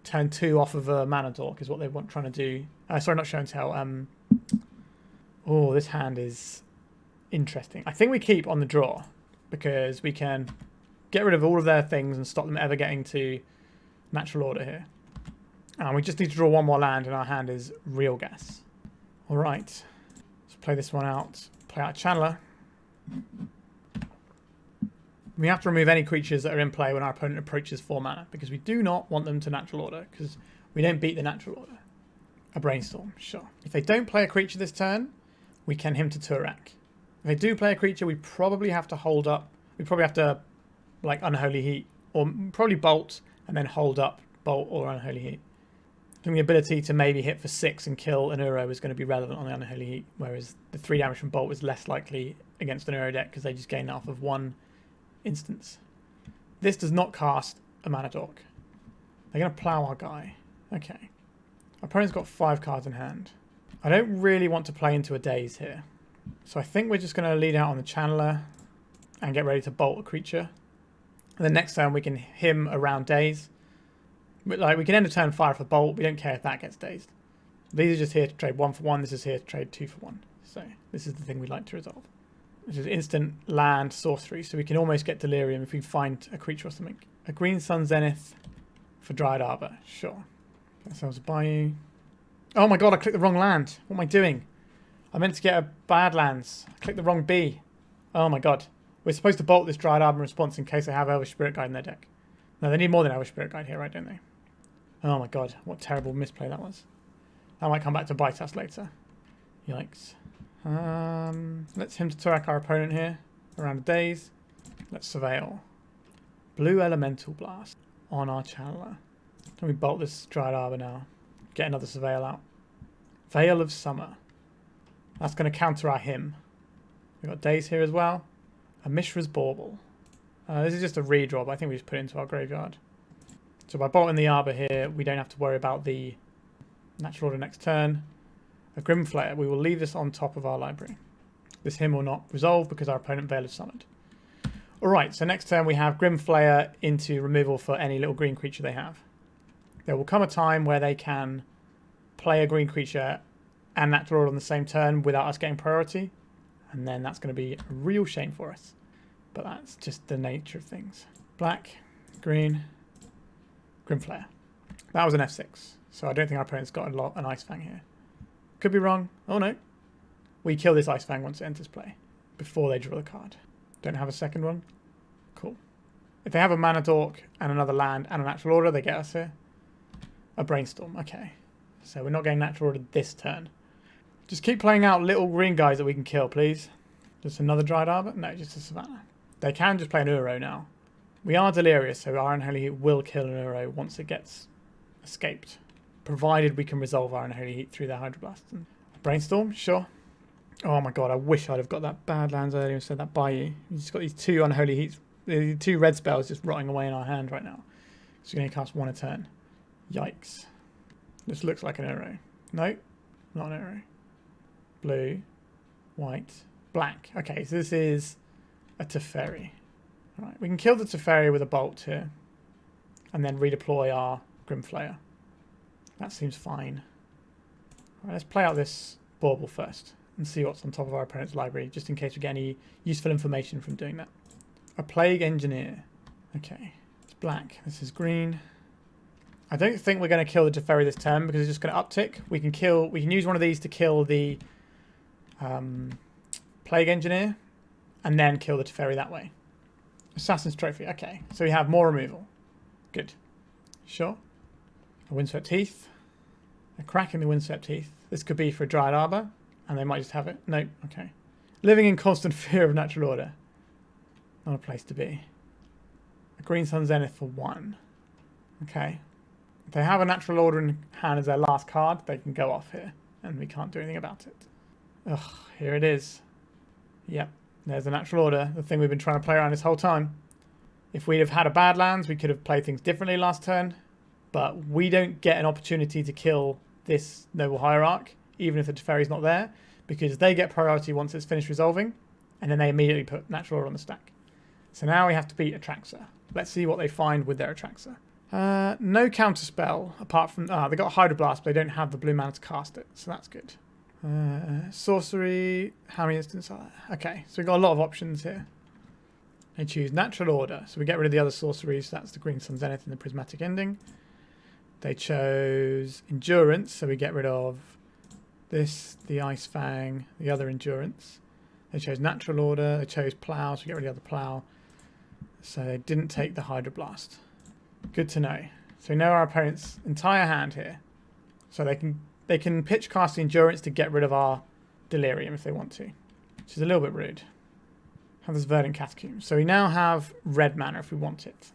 turn 2 off of a mana dork is what they want trying to do. Sorry, not show and tell. Oh, this hand is interesting. I think we keep on the draw because we can get rid of all of their things and stop them ever getting to natural order here. And we just need to draw 1 more land and our hand is real gas. Alright. Let's play this one out. Play out Channeler. We have to remove any creatures that are in play when our opponent approaches 4 mana, because we do not want them to natural order, because we don't beat the natural order. A Brainstorm, sure. If they don't play a creature this turn, we can him to Tourach. If they do play a creature, we probably have to hold up. We probably have to, like, Unholy Heat, or probably Bolt, and then hold up Bolt or Unholy Heat. I think the ability to maybe hit for 6 and kill an Uro is going to be relevant on the Unholy Heat, whereas the 3 damage from Bolt is less likely against an Uro deck because they just gain that off of 1 instance. This does not cast a mana dork. They're going to plow our guy. Okay. Our opponent's got 5 cards in hand. I don't really want to play into a Daze here. So I think we're just going to lead out on the Channeler and get ready to bolt a creature. And then next turn we can him around Daze. Like, we can end a turn fire for Bolt. We don't care if that gets dazed. These are just here to trade 1 for 1. This is here to trade 2 for 1. So this is the thing we'd like to resolve. This is instant land sorcery. So we can almost get Delirium if we find a creature or something. A Green Sun Zenith for Dryad Arbor. Sure. Get ourselves a Bayou. Oh my god, I clicked the wrong land. What am I doing? I meant to get a Badlands. I clicked the wrong B. Oh my god. We're supposed to bolt this Dryad Arbor in response in case they have Elvish Spirit Guide in their deck. No, they need more than Elvish Spirit Guide here, right, don't they? Oh my god, what terrible misplay that was. That might come back to bite us later. Yikes. Let's him to Tourach our opponent here. Around a Daze. Let's Surveil. Blue Elemental Blast on our Channeler. Can we bolt this Dryad Arbor now? Get another Surveil out. Veil of Summer. That's going to counter our him. We've got Daze here as well. A Mishra's Bauble. This is just a redraw, but I think we just put it into our graveyard. So by bolting the Arbor here, we don't have to worry about the natural order next turn. A Grim Flayer. We will leave this on top of our library. This him will not resolve because our opponent Veil is summoned. Alright, so next turn we have Grim Flayer into removal for any little green creature they have. There will come a time where they can play a green creature and natural order on the same turn without us getting priority. And then that's going to be a real shame for us. But that's just the nature of things. Black, green, Grim Flayer. That was an F6. So I don't think our opponent's got an Ice Fang here. Could be wrong. Oh no. We kill this Ice Fang once it enters play. Before they draw the card. Don't have a second one. Cool. If they have a Mana Dork and another land and a natural order, they get us here. A Brainstorm. Okay. So we're not getting natural order this turn. Just keep playing out little green guys that we can kill, please. Just another Dryad Arbor? No, just a Savannah. They can just play an Uro now. We are delirious, so our Unholy Heat will kill an Uro once it gets escaped. Provided we can resolve our Unholy Heat through their Hydroblast. And Brainstorm, sure. Oh my god, I wish I'd have got that Badlands earlier instead of that Bayou. You just got these 2 Unholy Heats, the 2 red spells just rotting away in our hand right now. So we're going to cast 1 a turn. Yikes. This looks like an Uro. No, not an Uro. Blue, white, black. Okay, so this is a Teferi. Right, we can kill the Teferi with a Bolt here. And then redeploy our Grim Flayer. That seems fine. Right, let's play out this Bauble first. And see what's on top of our opponent's library. Just in case we get any useful information from doing that. A Plague Engineer. Okay, it's black. This is green. I don't think we're going to kill the Teferi this turn because it's just going to uptick. We can use one of these to kill the Plague Engineer and then kill the Teferi that way. Assassin's Trophy. Okay, so we have more removal. Good. Sure. A Windswept Heath. A crack in the Windswept Heath. This could be for a Dryad Arbor, and they might just have it. Nope. Okay. Living in constant fear of natural order. Not a place to be. A Green Sun Zenith for 1. Okay. If they have a natural order in hand as their last card, they can go off here, and we can't do anything about it. Ugh, here it is. Yep, there's the natural order, the thing we've been trying to play around this whole time. If we'd have had a Badlands, we could have played things differently last turn, but we don't get an opportunity to kill this Noble Hierarch, even if the Teferi's not there, because they get priority once it's finished resolving, and then they immediately put natural order on the stack. So now we have to beat Atraxa. Let's see what they find with their Atraxa. No counterspell, apart from... they got Hydroblast, but they don't have the blue mana to cast it, so that's good. Sorcery, how many instances are there? Okay, so we've got a lot of options here. They choose Natural Order, so we get rid of the other sorceries, that's the Green Sun Zenith and the Prismatic Ending. They chose Endurance, so we get rid of this, the Ice Fang, the other Endurance. They chose Natural Order, they chose Plough, so we get rid of the other Plough. So they didn't take the Hydroblast. Good to know. So we know our opponent's entire hand here. So they can pitch cast the Endurance to get rid of our Delirium if they want to. Which is a little bit rude. Have this Verdant Catacombs. So we now have red mana if we want it.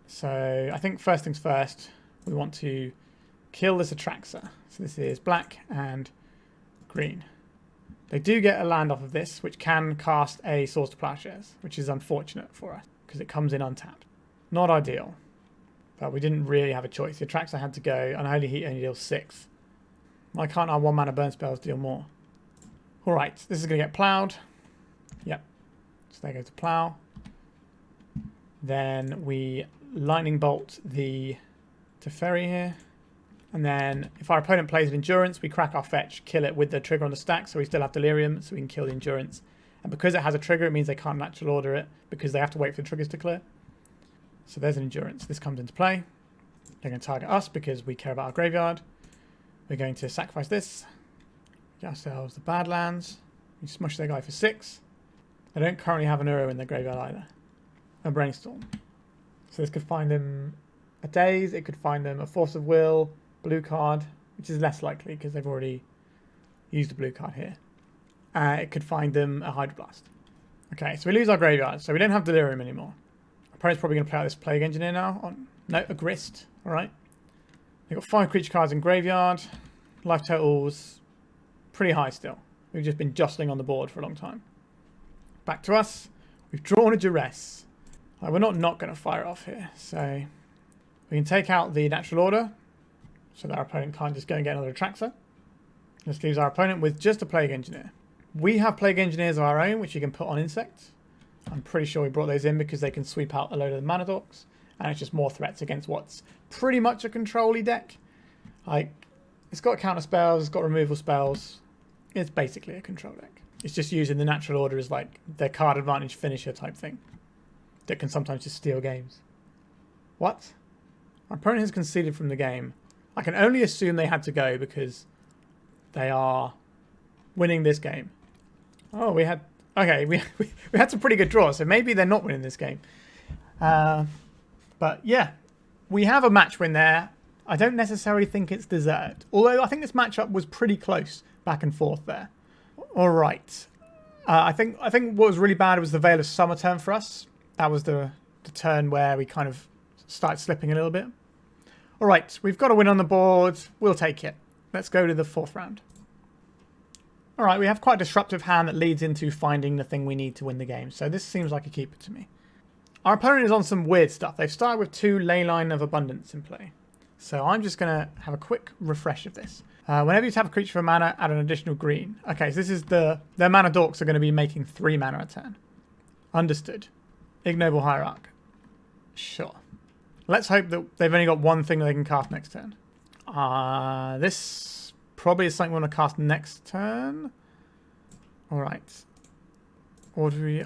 So I think first things first, we want to kill this Atraxa. So this is black and green. They do get a land off of this, which can cast a Swords to Plowshares, which is unfortunate for us, because it comes in untapped. Not ideal, but we didn't really have a choice. The Atraxa had to go, Unholy Heat only deals 6. Why can't our 1 mana burn spells deal more? Alright, this is going to get ploughed. Yep. So they go to plough. Then we lightning bolt the Teferi here. And then if our opponent plays an Endurance, we crack our fetch, kill it with the trigger on the stack, so we still have Delirium, so we can kill the Endurance. And because it has a trigger, it means they can't natural order it, because they have to wait for the triggers to clear. So there's an Endurance. This comes into play. They're going to target us because we care about our graveyard. We're going to sacrifice this. Get ourselves the Badlands. We smush their guy for 6. They don't currently have an Uro in their graveyard either. A Brainstorm. So this could find them a Daze, it could find them a Force of Will, blue card, which is less likely because they've already used a blue card here. It could find them a Hydroblast. Okay, so we lose our graveyard, so we don't have Delirium anymore. Our opponent's probably going to play out this Plague Engineer now. No, a Grist. Alright. They've got 5 creature cards in graveyard. Life totals pretty high still. We've just been jostling on the board for a long time. Back to us. We've drawn a Duress. We're not going to fire off here, so we can take out the natural order so that our opponent can't just go and get another Atraxa. This leaves our opponent with just a Plague Engineer. We have Plague Engineers of our own, which you can put on insects. I'm pretty sure we brought those in because they can sweep out a load of the mana dorks, and it's just more threats against what's pretty much a control-y deck. Like, it's got counter spells, it's got removal spells. It's basically a control deck. It's just using the natural order as like their card advantage finisher type thing that can sometimes just steal games. What? Our opponent has conceded from the game. I can only assume they had to go because they are winning this game. Oh, we had... Okay, we had some pretty good draws, so maybe they're not winning this game. But yeah, we have a match win there. I don't necessarily think it's deserved. Although I think this matchup was pretty close back and forth there. All right. I think what was really bad was the Veil of Summer turn for us. That was the turn where we kind of started slipping a little bit. All right, we've got a win on the board. We'll take it. Let's go to the 4th round. All right, we have quite a disruptive hand that leads into finding the thing we need to win the game. So this seems like a keeper to me. Our opponent is on some weird stuff. They've started with 2 Leyline of Abundance in play. So I'm just going to have a quick refresh of this. Whenever you tap a creature for mana, add an additional green. Okay, so this is their mana dorks are going to be making 3 mana a turn. Understood. Ignoble Hierarch. Sure. Let's hope that they've only got one thing that they can cast next turn. This probably is something we want to cast next turn. Alright. Or do we...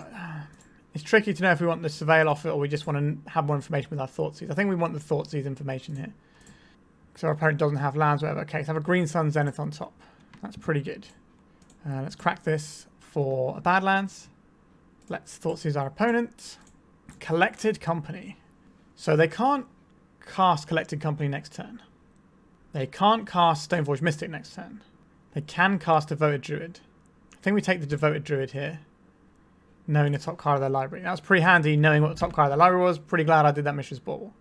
it's tricky to know if we want the Surveil off it or we just want to have more information with our Thoughtseize. I think we want the Thoughtseize information here. Because our opponent doesn't have lands, whatever. Okay, so have a Green Sun Zenith on top. That's pretty good. Let's crack this for a Badlands. Let's Thoughtseize our opponent. Collected Company. So they can't cast Collected Company next turn. They can't cast Stoneforge Mystic next turn. They can cast Devoted Druid. I think we take the Devoted Druid here, knowing the top card of their library. That was pretty handy, knowing what the top card of their library was. Pretty glad I did that Mishra's Bauble.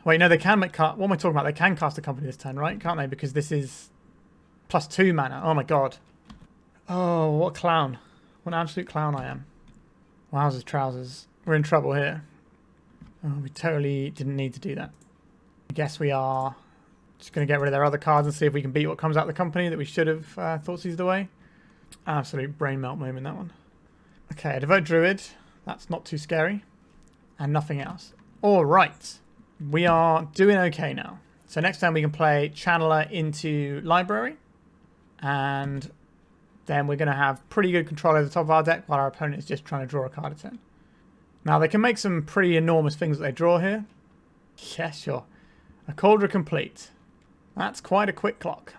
Wait, no, they can make... What am I talking about? They can cast a Company this turn, right? Can't they? Because this is +2 mana. Oh my god. Oh, what a clown. What an absolute clown I am. Wowzers trousers. We're in trouble here. Oh, we totally didn't need to do that. I guess we are just going to get rid of their other cards and see if we can beat what comes out of the Company that we should have Thoughtseized away. Absolute brain melt moment, that one. Okay, a Devoted Druid. That's not too scary. And nothing else. All right. We are doing okay now. So next time we can play Channeler into Library. And then we're going to have pretty good control over the top of our deck while our opponent is just trying to draw a card a turn. Now, they can make some pretty enormous things that they draw here. Yeah, sure. A Cauldron Complete. That's quite a quick clock.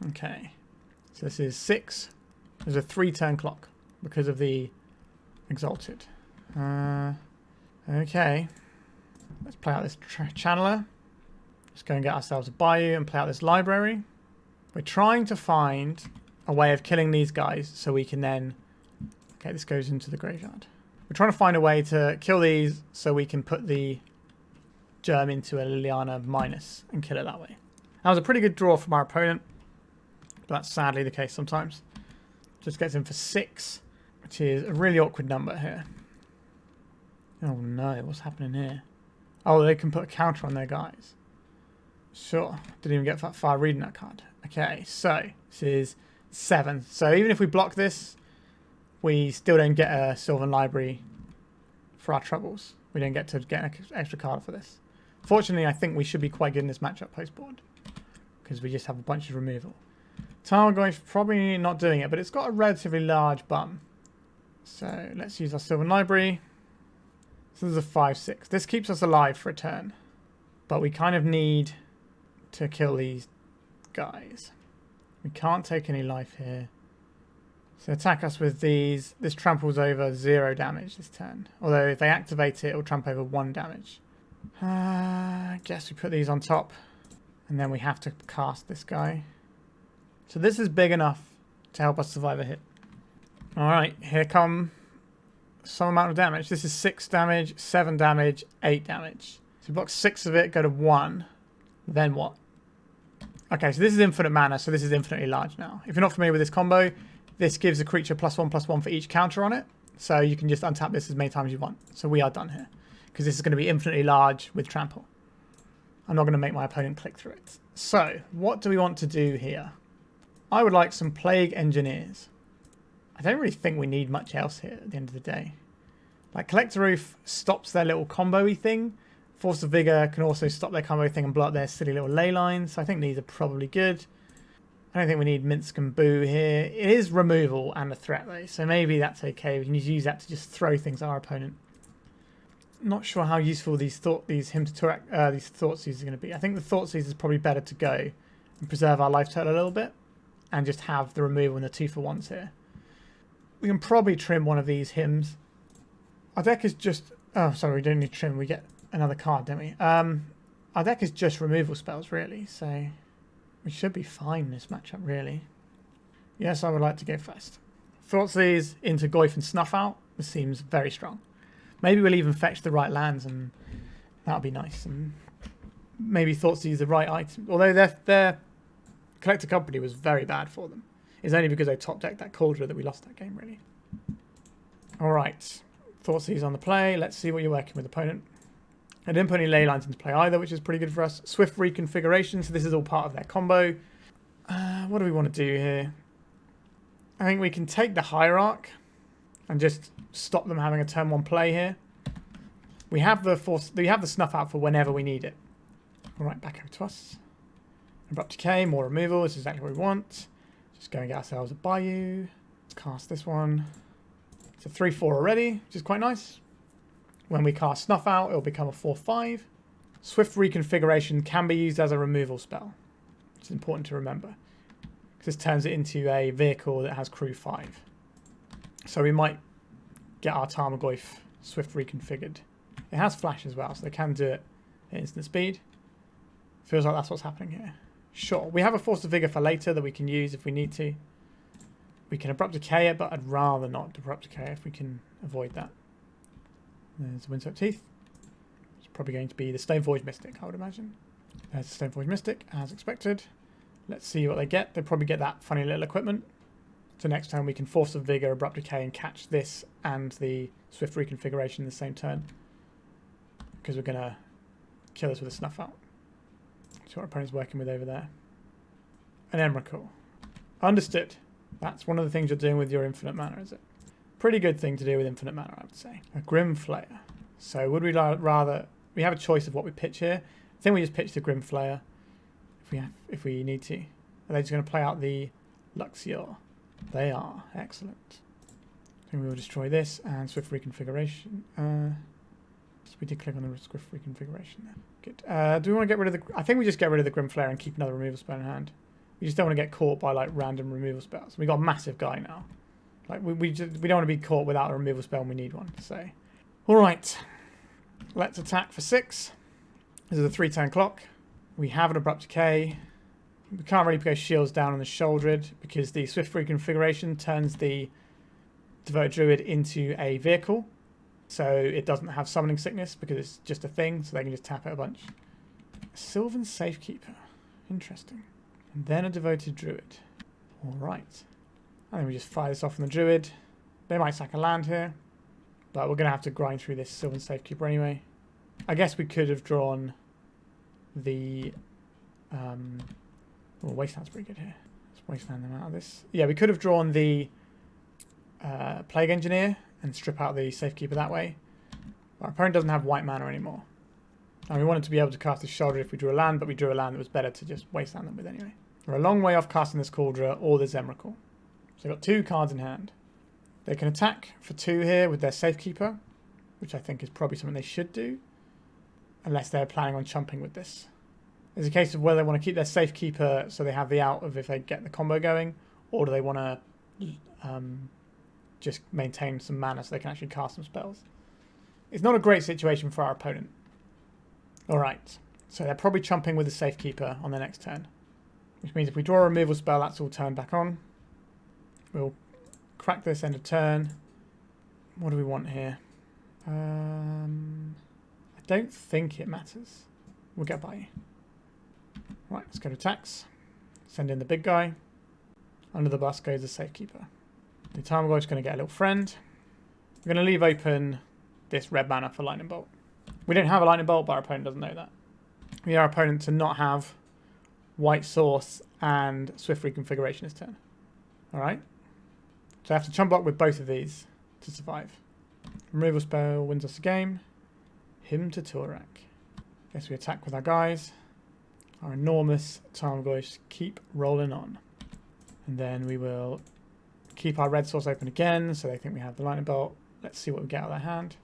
Okay. So this is 6. There's a 3-turn clock because of the Exalted. Okay. Let's play out this channeler. Let's go and get ourselves a Bayou and play out this library. We're trying to find a way of killing these guys so we can then... Okay, this goes into the graveyard. We're trying to find a way to kill these so we can put the germ into a Liliana minus and kill it that way. That was a pretty good draw from our opponent, but that's sadly the case sometimes. Just gets in for 6, which is a really awkward number here. Oh no, what's happening here? Oh, they can put a counter on their guys. Sure, didn't even get that far reading that card. Okay, so this is 7. So even if we block this, we still don't get a Sylvan Library for our troubles. We don't get to get an extra card for this. Fortunately, I think we should be quite good in this matchup post-board, because we just have a bunch of removal. Tarmogoyf probably not doing it, but it's got a relatively large bum. So let's use our Sylvan Library. So this is a 5/6. This keeps us alive for a turn, but we kind of need to kill these guys. We can't take any life here. So attack us with these. This tramples over 0 damage this turn. Although if they activate it, it'll trample over 1 damage. I guess we put these on top. And then we have to cast this guy. So this is big enough to help us survive a hit. Alright, here come some amount of damage. This is 6 damage, 7 damage, 8 damage. So we block 6 of it, go to 1. Then what? Okay, so this is infinite mana, so this is infinitely large now. If you're not familiar with this combo, this gives a creature +1/+1 for each counter on it. So you can just untap this as many times as you want. So we are done here. Because this is going to be infinitely large with trample. I'm not going to make my opponent click through it. So, what do we want to do here? I would like some Plague Engineers. I don't really think we need much else here at the end of the day. Like, Collector Ouphe stops their little combo-y thing. Force of Vigor can also stop their combo thing and blow up their silly little Leyline. So I think these are probably good. I don't think we need Minsc and Boo here. It is removal and a threat though, so maybe that's okay. We can use that to just throw things at our opponent. Not sure how useful these Hymn to Tourach, these Thoughtseize are going to be. I think the Thoughtseize is probably better to go and preserve our life total a little bit and just have the removal and the 2-for-1s here. We can probably trim one of these hymns. Our deck is just... Oh, sorry, we don't need to trim. We get another card, don't we? Our deck is just removal spells, really, so we should be fine in this matchup, really. Yes, I would like to go first. Thoughtseize into Goyf and Snuff Out. This seems very strong. Maybe we'll even fetch the right lands, and that'll be nice. And maybe Thoughtseize the right item. Although their Collector Company was very bad for them. It's only because they top decked that Cauldron that we lost that game, really. Alright. Thoughtseize on the play. Let's see what you're working with, opponent. I didn't put any Leylines into play either, which is pretty good for us. Swift reconfiguration, so this is all part of their combo. What do we want to do here? I think we can take the Hierarch and just stop them having a turn 1 play here. We have the Snuff Out for whenever we need it. Alright, back over to us. Abrupt Decay, more removal, this is exactly what we want. Just go and get ourselves a Bayou. Let's cast this one. It's a 3/4 already, which is quite nice. When we cast Snuff Out, it'll become a 4/5. Swift reconfiguration can be used as a removal spell, which is important to remember. Because this turns it into a vehicle that has crew 5. So we might get our Tarmogoyf Swift reconfigured. It has flash as well, so they can do it at instant speed. Feels like that's what's happening here. Sure, we have a Force of Vigor for later that we can use if we need to. We can Abrupt Decay it, but I'd rather not Abrupt Decay if we can avoid that. There's the Windswept Teeth. It's probably going to be the Stoneforge Mystic, I would imagine. There's the Stoneforge Mystic, as expected. Let's see what they get. They'll probably get that funny little equipment. So next time we can Force of Vigor, Abrupt Decay, and catch this and the Swift reconfiguration in the same turn. Because we're going to kill us with a Snuff Out. See what our opponent's working with over there. An Emrakul. Understood. That's one of the things you're doing with your infinite mana, is it? Pretty good thing to do with infinite mana, I would say. A Grim Flayer. So would we rather... We have a choice of what we pitch here. I think we just pitch the Grim Flayer if we need to. Are they just going to play out the Luxior? They are. Excellent. I think we will destroy this and Swift reconfiguration. So we did click on the Swift reconfiguration there. Good. Do we want to get rid of the... I think we just get rid of the Grim Flayer and keep another removal spell in hand. We just don't want to get caught by like random removal spells. We got a massive guy now. Like we don't want to be caught without a removal spell when we need one. So Alright, let's attack for 6. This is a 3-turn clock. We have an Abrupt Decay. We can't really go shields down on the Sheoldred because the Swift reconfiguration turns the Devoted Druid into a vehicle. So it doesn't have summoning sickness because it's just a thing, so they can just tap it a bunch. Sylvan Safekeeper. Interesting. And then a Devoted Druid. Alright. And then we just fire this off on the Druid. They might sack a land here. But we're going to have to grind through this Sylvan Safekeeper anyway. I guess we could have drawn the... well, Wasteland's pretty good here. Let's Wasteland them out of this. Yeah, we could have drawn the Plague Engineer and strip out the Safekeeper that way. But our opponent doesn't have white mana anymore. And we wanted to be able to cast this Sheoldred if we drew a land, but we drew a land that was better to just Wasteland them with anyway. We're a long way off casting this Cauldron or this Emrakul. So they've got 2 cards in hand. They can attack for 2 here with their Safekeeper, which I think is probably something they should do, unless they're planning on chumping with this. It's a case of whether they want to keep their Safekeeper so they have the out of if they get the combo going, or do they want to just maintain some mana so they can actually cast some spells. It's not a great situation for our opponent. Alright, so they're probably chumping with the Safekeeper on the next turn, which means if we draw a removal spell, that's all turned back on. We'll crack this end of turn. What do we want here? I don't think it matters. We'll get by. Right, let's go to attacks. Send in the big guy. Under the bus goes the Safekeeper. The Tarmogoyf's going to get a little friend. We're going to leave open this red mana for Lightning Bolt. We don't have a Lightning Bolt, but our opponent doesn't know that. We are our opponent to not have white source and Swift reconfiguration this turn. Alright. So I have to chump block with both of these to survive. Removal spell wins us the game. Him to Tourach. Guess we attack with our guys. Our enormous Tarmogoyfs keep rolling on. And then we will keep our red source open again, so they think we have the Lightning Bolt. Let's see what we get out of their hand.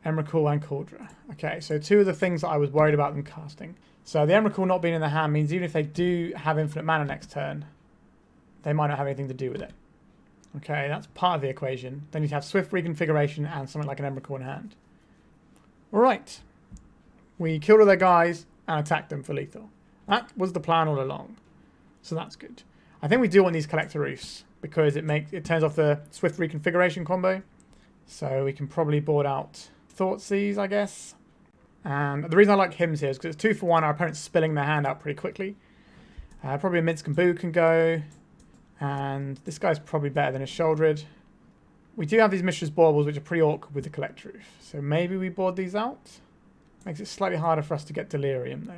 Emrakul and Cauldron. Okay, so 2 of the things that I was worried about them casting. So the Emrakul not being in the hand means even if they do have infinite mana next turn, they might not have anything to do with it. Okay, that's part of the equation. They need to have Swift reconfiguration and something like an Emrakul in hand. Alright. We killed all their guys and attacked them for lethal. That was the plan all along. So that's good. I think we do want these Collector Ouphes because it turns off the Swift reconfiguration combo. So we can probably board out Thoughtseize, I guess. And the reason I like hymns here is because it's 2 for 1. Our opponent's spilling their hand out pretty quickly. Probably a Minsc and Boo can go. And this guy's probably better than a Sheoldred. We do have these Mishra's Baubles, which are pretty awkward with the Collector Ouphe. So maybe we board these out. Makes it slightly harder for us to get Delirium, though.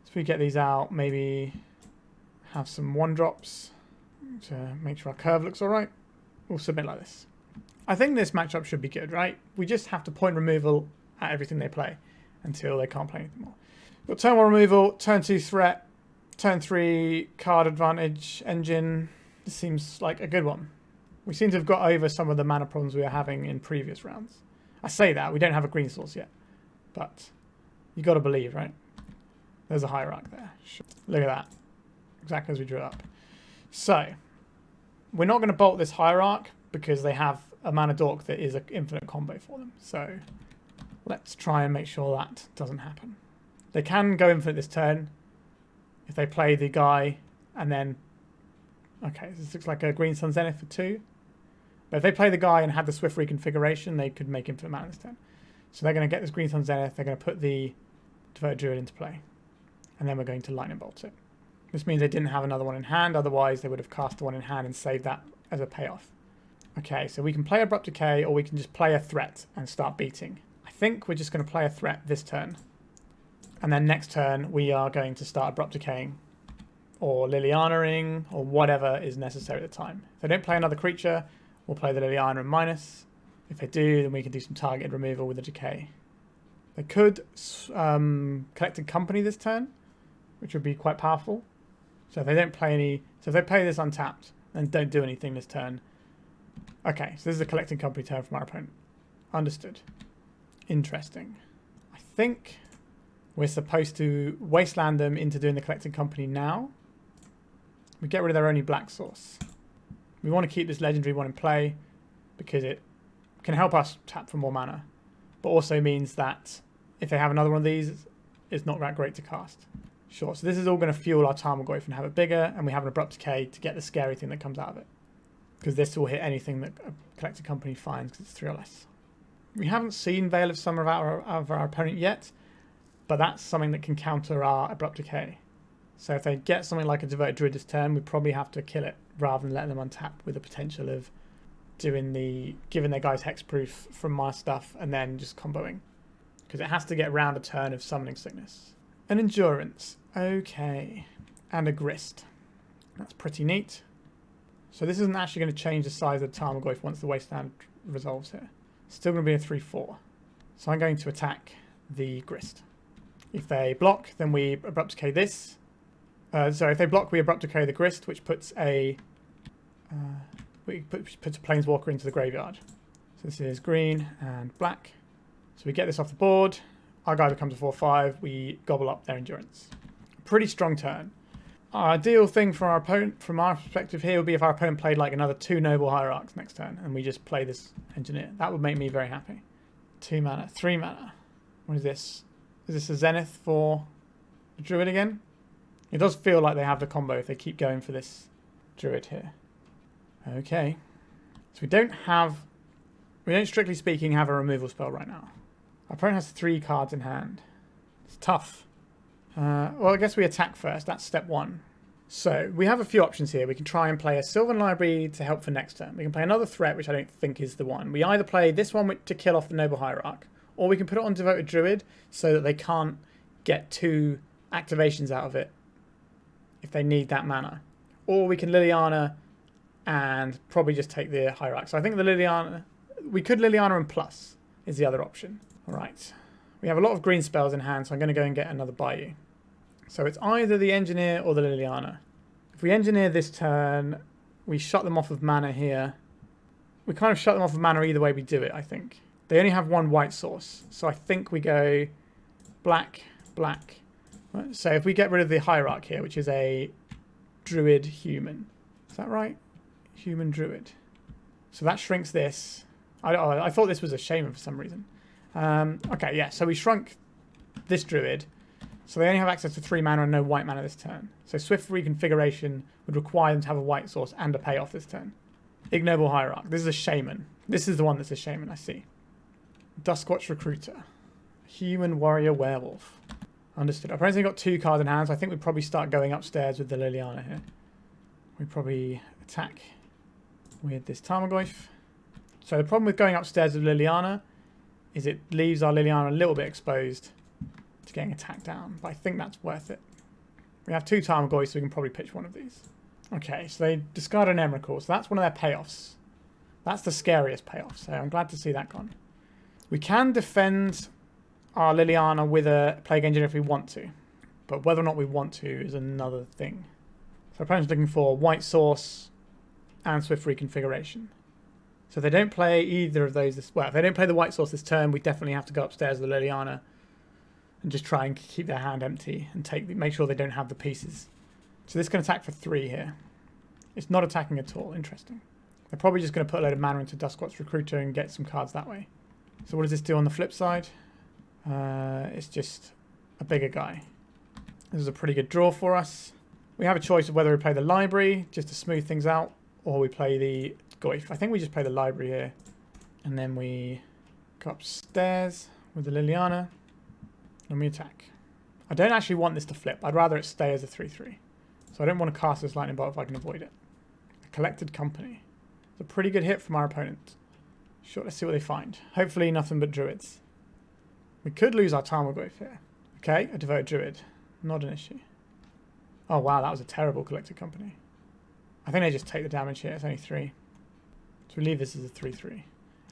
So if we get these out, maybe have some 1-drops to make sure our curve looks alright. We'll submit like this. I think this matchup should be good, right? We just have to point removal at everything they play until they can't play anything more. Got turn 1 removal, turn 2 threat, turn 3 card advantage engine. This seems like a good one. We seem to have got over some of the mana problems we were having in previous rounds. I say that, we don't have a green source yet. But you got to believe, right? There's a hierarch there. Look at that. Exactly as we drew it up. So, we're not going to bolt this hierarch because they have a mana dork that is an infinite combo for them. So, let's try and make sure that doesn't happen. They can go infinite this turn if they play the guy and then... Okay, this looks like a Green Sun Zenith for 2. But if they play the guy and had the Swift reconfiguration, they could make infinite mana this turn. So they're going to get this Green Sun Zenith, they're going to put the Devoted Druid into play. And then we're going to Lightning Bolt it. This means they didn't have another one in hand, otherwise they would have cast the one in hand and saved that as a payoff. Okay, so we can play Abrupt Decay or we can just play a threat and start beating. I think we're just going to play a threat this turn. And then next turn we are going to start Abrupt Decaying or Liliana-ing or whatever is necessary at the time. If they don't play another creature, we'll play the Liliana and minus. If they do, then we can do some targeted removal with the Decay. They could Collected Company this turn, which would be quite powerful. So if they don't play any... So if they play this untapped and don't do anything this turn... Okay, so this is a Collected Company turn from our opponent. Understood. Interesting. I think we're supposed to Wasteland them into doing the Collected Company now. We get rid of their only black source. We want to keep this legendary one in play because it can help us tap for more mana. but also means that if they have another one of these, it's not that great to cast. Sure, so this is all going to fuel our Tarmogoyf and have it bigger, and we have an Abrupt Decay to get the scary thing that comes out of it. Because this will hit anything that a Collector Company finds, because it's 3 or less. We haven't seen Veil of Summer of our opponent yet, but that's something that can counter our Abrupt Decay. So if they get something like a Devoted Druid this turn, we probably have to kill it rather than letting them untap, with the potential of giving their guys hexproof from my stuff and then just comboing. Because it has to get around a turn of Summoning Sickness. An Endurance. Okay. And a Grist. That's pretty neat. So this isn't actually going to change the size of the Tarmogoyf once the Wasteland resolves here. Still going to be a 3/4. So I'm going to attack the Grist. If they block, then we Abrupt Decay this. So if they block, we Abrupt Decay the Grist, which puts a puts a Planeswalker into the graveyard. So this is green and black. So we get this off the board. Our guy becomes a 4/5. We gobble up their Endurance. Pretty strong turn. Our ideal thing for our opponent, from our perspective here, would be if our opponent played like another 2 Noble Hierarchs next turn, and we just play this Engineer. That would make me very happy. 2 mana, 3 mana. What is this? Is this a Zenith for the Druid again? It does feel like they have the combo if they keep going for this Druid here. Okay. So we don't, strictly speaking, have a removal spell right now. Our opponent has 3 cards in hand. It's tough. Well, I guess we attack first. That's step 1. So we have a few options here. We can try and play a Sylvan Library to help for next turn. We can play another threat, which I don't think is the one. We either play this one to kill off the Noble Hierarch, or we can put it on Devoted Druid so that they can't get 2 activations out of it if they need that mana. Or we can Liliana and probably just take the Hierarch. So I think the Liliana... We could Liliana and plus is the other option. All right. We have a lot of green spells in hand, so I'm going to go and get another Bayou. So it's either the Engineer or the Liliana. If we Engineer this turn, we shut them off of mana here. We kind of shut them off of mana either way we do it, I think. They only have 1 white source, so I think we go black, black. Right, so if we get rid of the Hierarch here, which is a Druid human. Is that right? Human Druid. So that shrinks this. I thought this was a Shaman for some reason. Okay, yeah, so we shrunk this Druid. So they only have access to 3 mana and no white mana this turn. So swift reconfiguration would require them to have a white source and a payoff this turn. Ignoble Hierarch. This is a Shaman. This is the one that's a Shaman, I see. Duskwatch Recruiter. Human Warrior Werewolf. Understood. Our opponent's only got 2 cards in hand, so I think we probably start going upstairs with the Liliana here. We probably attack with this Tarmogoyf. So the problem with going upstairs with Liliana is it leaves our Liliana a little bit exposed to getting attacked down, but I think that's worth it. We have 2 Tarmogoyfs, so we can probably pitch one of these. Okay, so they discard an Emrakul, so that's one of their payoffs. That's the scariest payoff, so I'm glad to see that gone. We can defend our Liliana with a Plague Engineer if we want to, but whether or not we want to is another thing. So our opponent's looking for white source and swift reconfiguration. So if they don't play either of those, if they don't play the white source this turn, we definitely have to go upstairs with the Liliana and just try and keep their hand empty and make sure they don't have the pieces. So this can attack for 3 here. It's not attacking at all. Interesting. They're probably just going to put a load of mana into Duskwatch Recruiter and get some cards that way. So what does this do on the flip side? It's just a bigger guy. This is a pretty good draw for us. We have a choice of whether we play the Library just to smooth things out, or we play the Goyf. I think we just play the Library here. And then we go upstairs with the Liliana. And we attack. I don't actually want this to flip. I'd rather it stay as a 3/3. So I don't want to cast this Lightning Bolt if I can avoid it. A Collected Company. It's a pretty good hit from our opponent. Sure, let's see what they find. Hopefully nothing but Druids. We could lose our Tarmogoyf here. Okay, a Devoted Druid. Not an issue. Oh wow, that was a terrible Collected Company. I think they just take the damage here. It's only 3. So we leave this as a 3/3.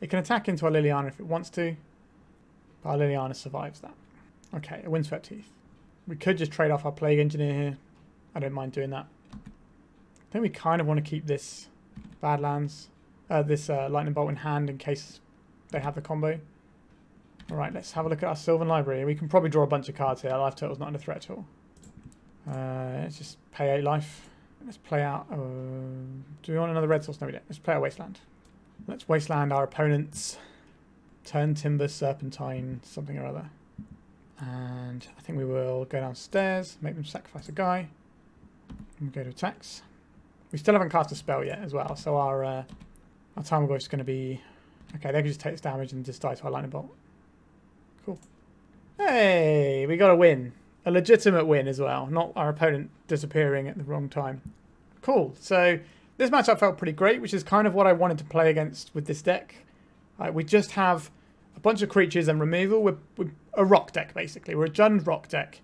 It can attack into our Liliana if it wants to. But our Liliana survives that. Okay, a Windswept Teeth. We could just trade off our Plague Engineer here. I don't mind doing that. I think we kind of want to keep this Badlands, this Lightning Bolt in hand in case they have the combo. Alright, let's have a look at our Sylvan Library. We can probably draw a bunch of cards here. Our life total's not under threat at all. Let's just pay 8 life. Let's play out... do we want another red source? No, we don't. Let's play our Wasteland. Let's Wasteland our opponent's Turn Timber, Serpentine, something or other. And I think we will go downstairs, make them sacrifice a guy, and go to attacks. We still haven't cast a spell yet as well, so our Tarmogoyf is going to be... Okay, they can just take this damage and just die to our lightning bolt. Cool. Hey, we got a win. A legitimate win as well, not our opponent disappearing at the wrong time. Cool, so this matchup felt pretty great, which is kind of what I wanted to play against with this deck. We just have a bunch of creatures and removal. We're a rock deck, basically. We're a Jund rock deck.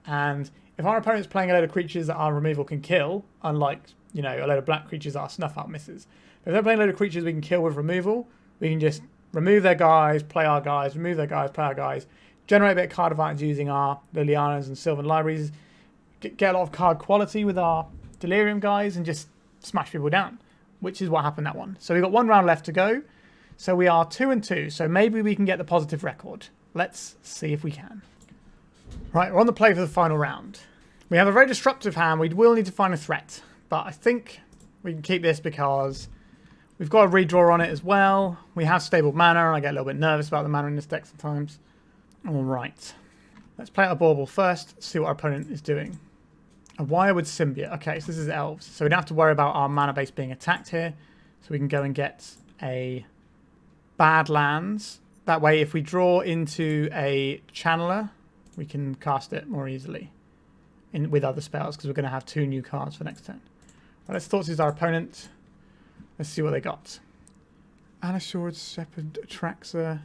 And if our opponent's playing a load of creatures that our removal can kill, unlike, you know, a load of black creatures that our Snuff Out misses. But if they're playing a load of creatures we can kill with removal, we can just remove their guys, play our guys, remove their guys, play our guys, generate a bit of card advantage using our Lilianas and Sylvan Libraries, get a lot of card quality with our Delirium guys, and just smash people down, which is what happened that one. So we've got one round left to go. So we are 2-2, so maybe we can get the positive record. Let's see if we can. Right, we're on the play for the final round. We have a very disruptive hand. We will need to find a threat, but I think we can keep this because we've got a redraw on it as well. We have stable mana. I get a little bit nervous about the mana in this deck sometimes. All right, let's play out a Bauble first, see what our opponent is doing. A Wirewood Symbiote. Okay, so this is elves, so we don't have to worry about our mana base being attacked here. So we can go and get a Badlands. That way, if we draw into a Channeler, we can cast it more easily with other spells, because we're going to have 2 new cards for next turn. Well, let's Thoughtseize our opponent. Let's see what they got. Anishored, Shepherd, Atraxa.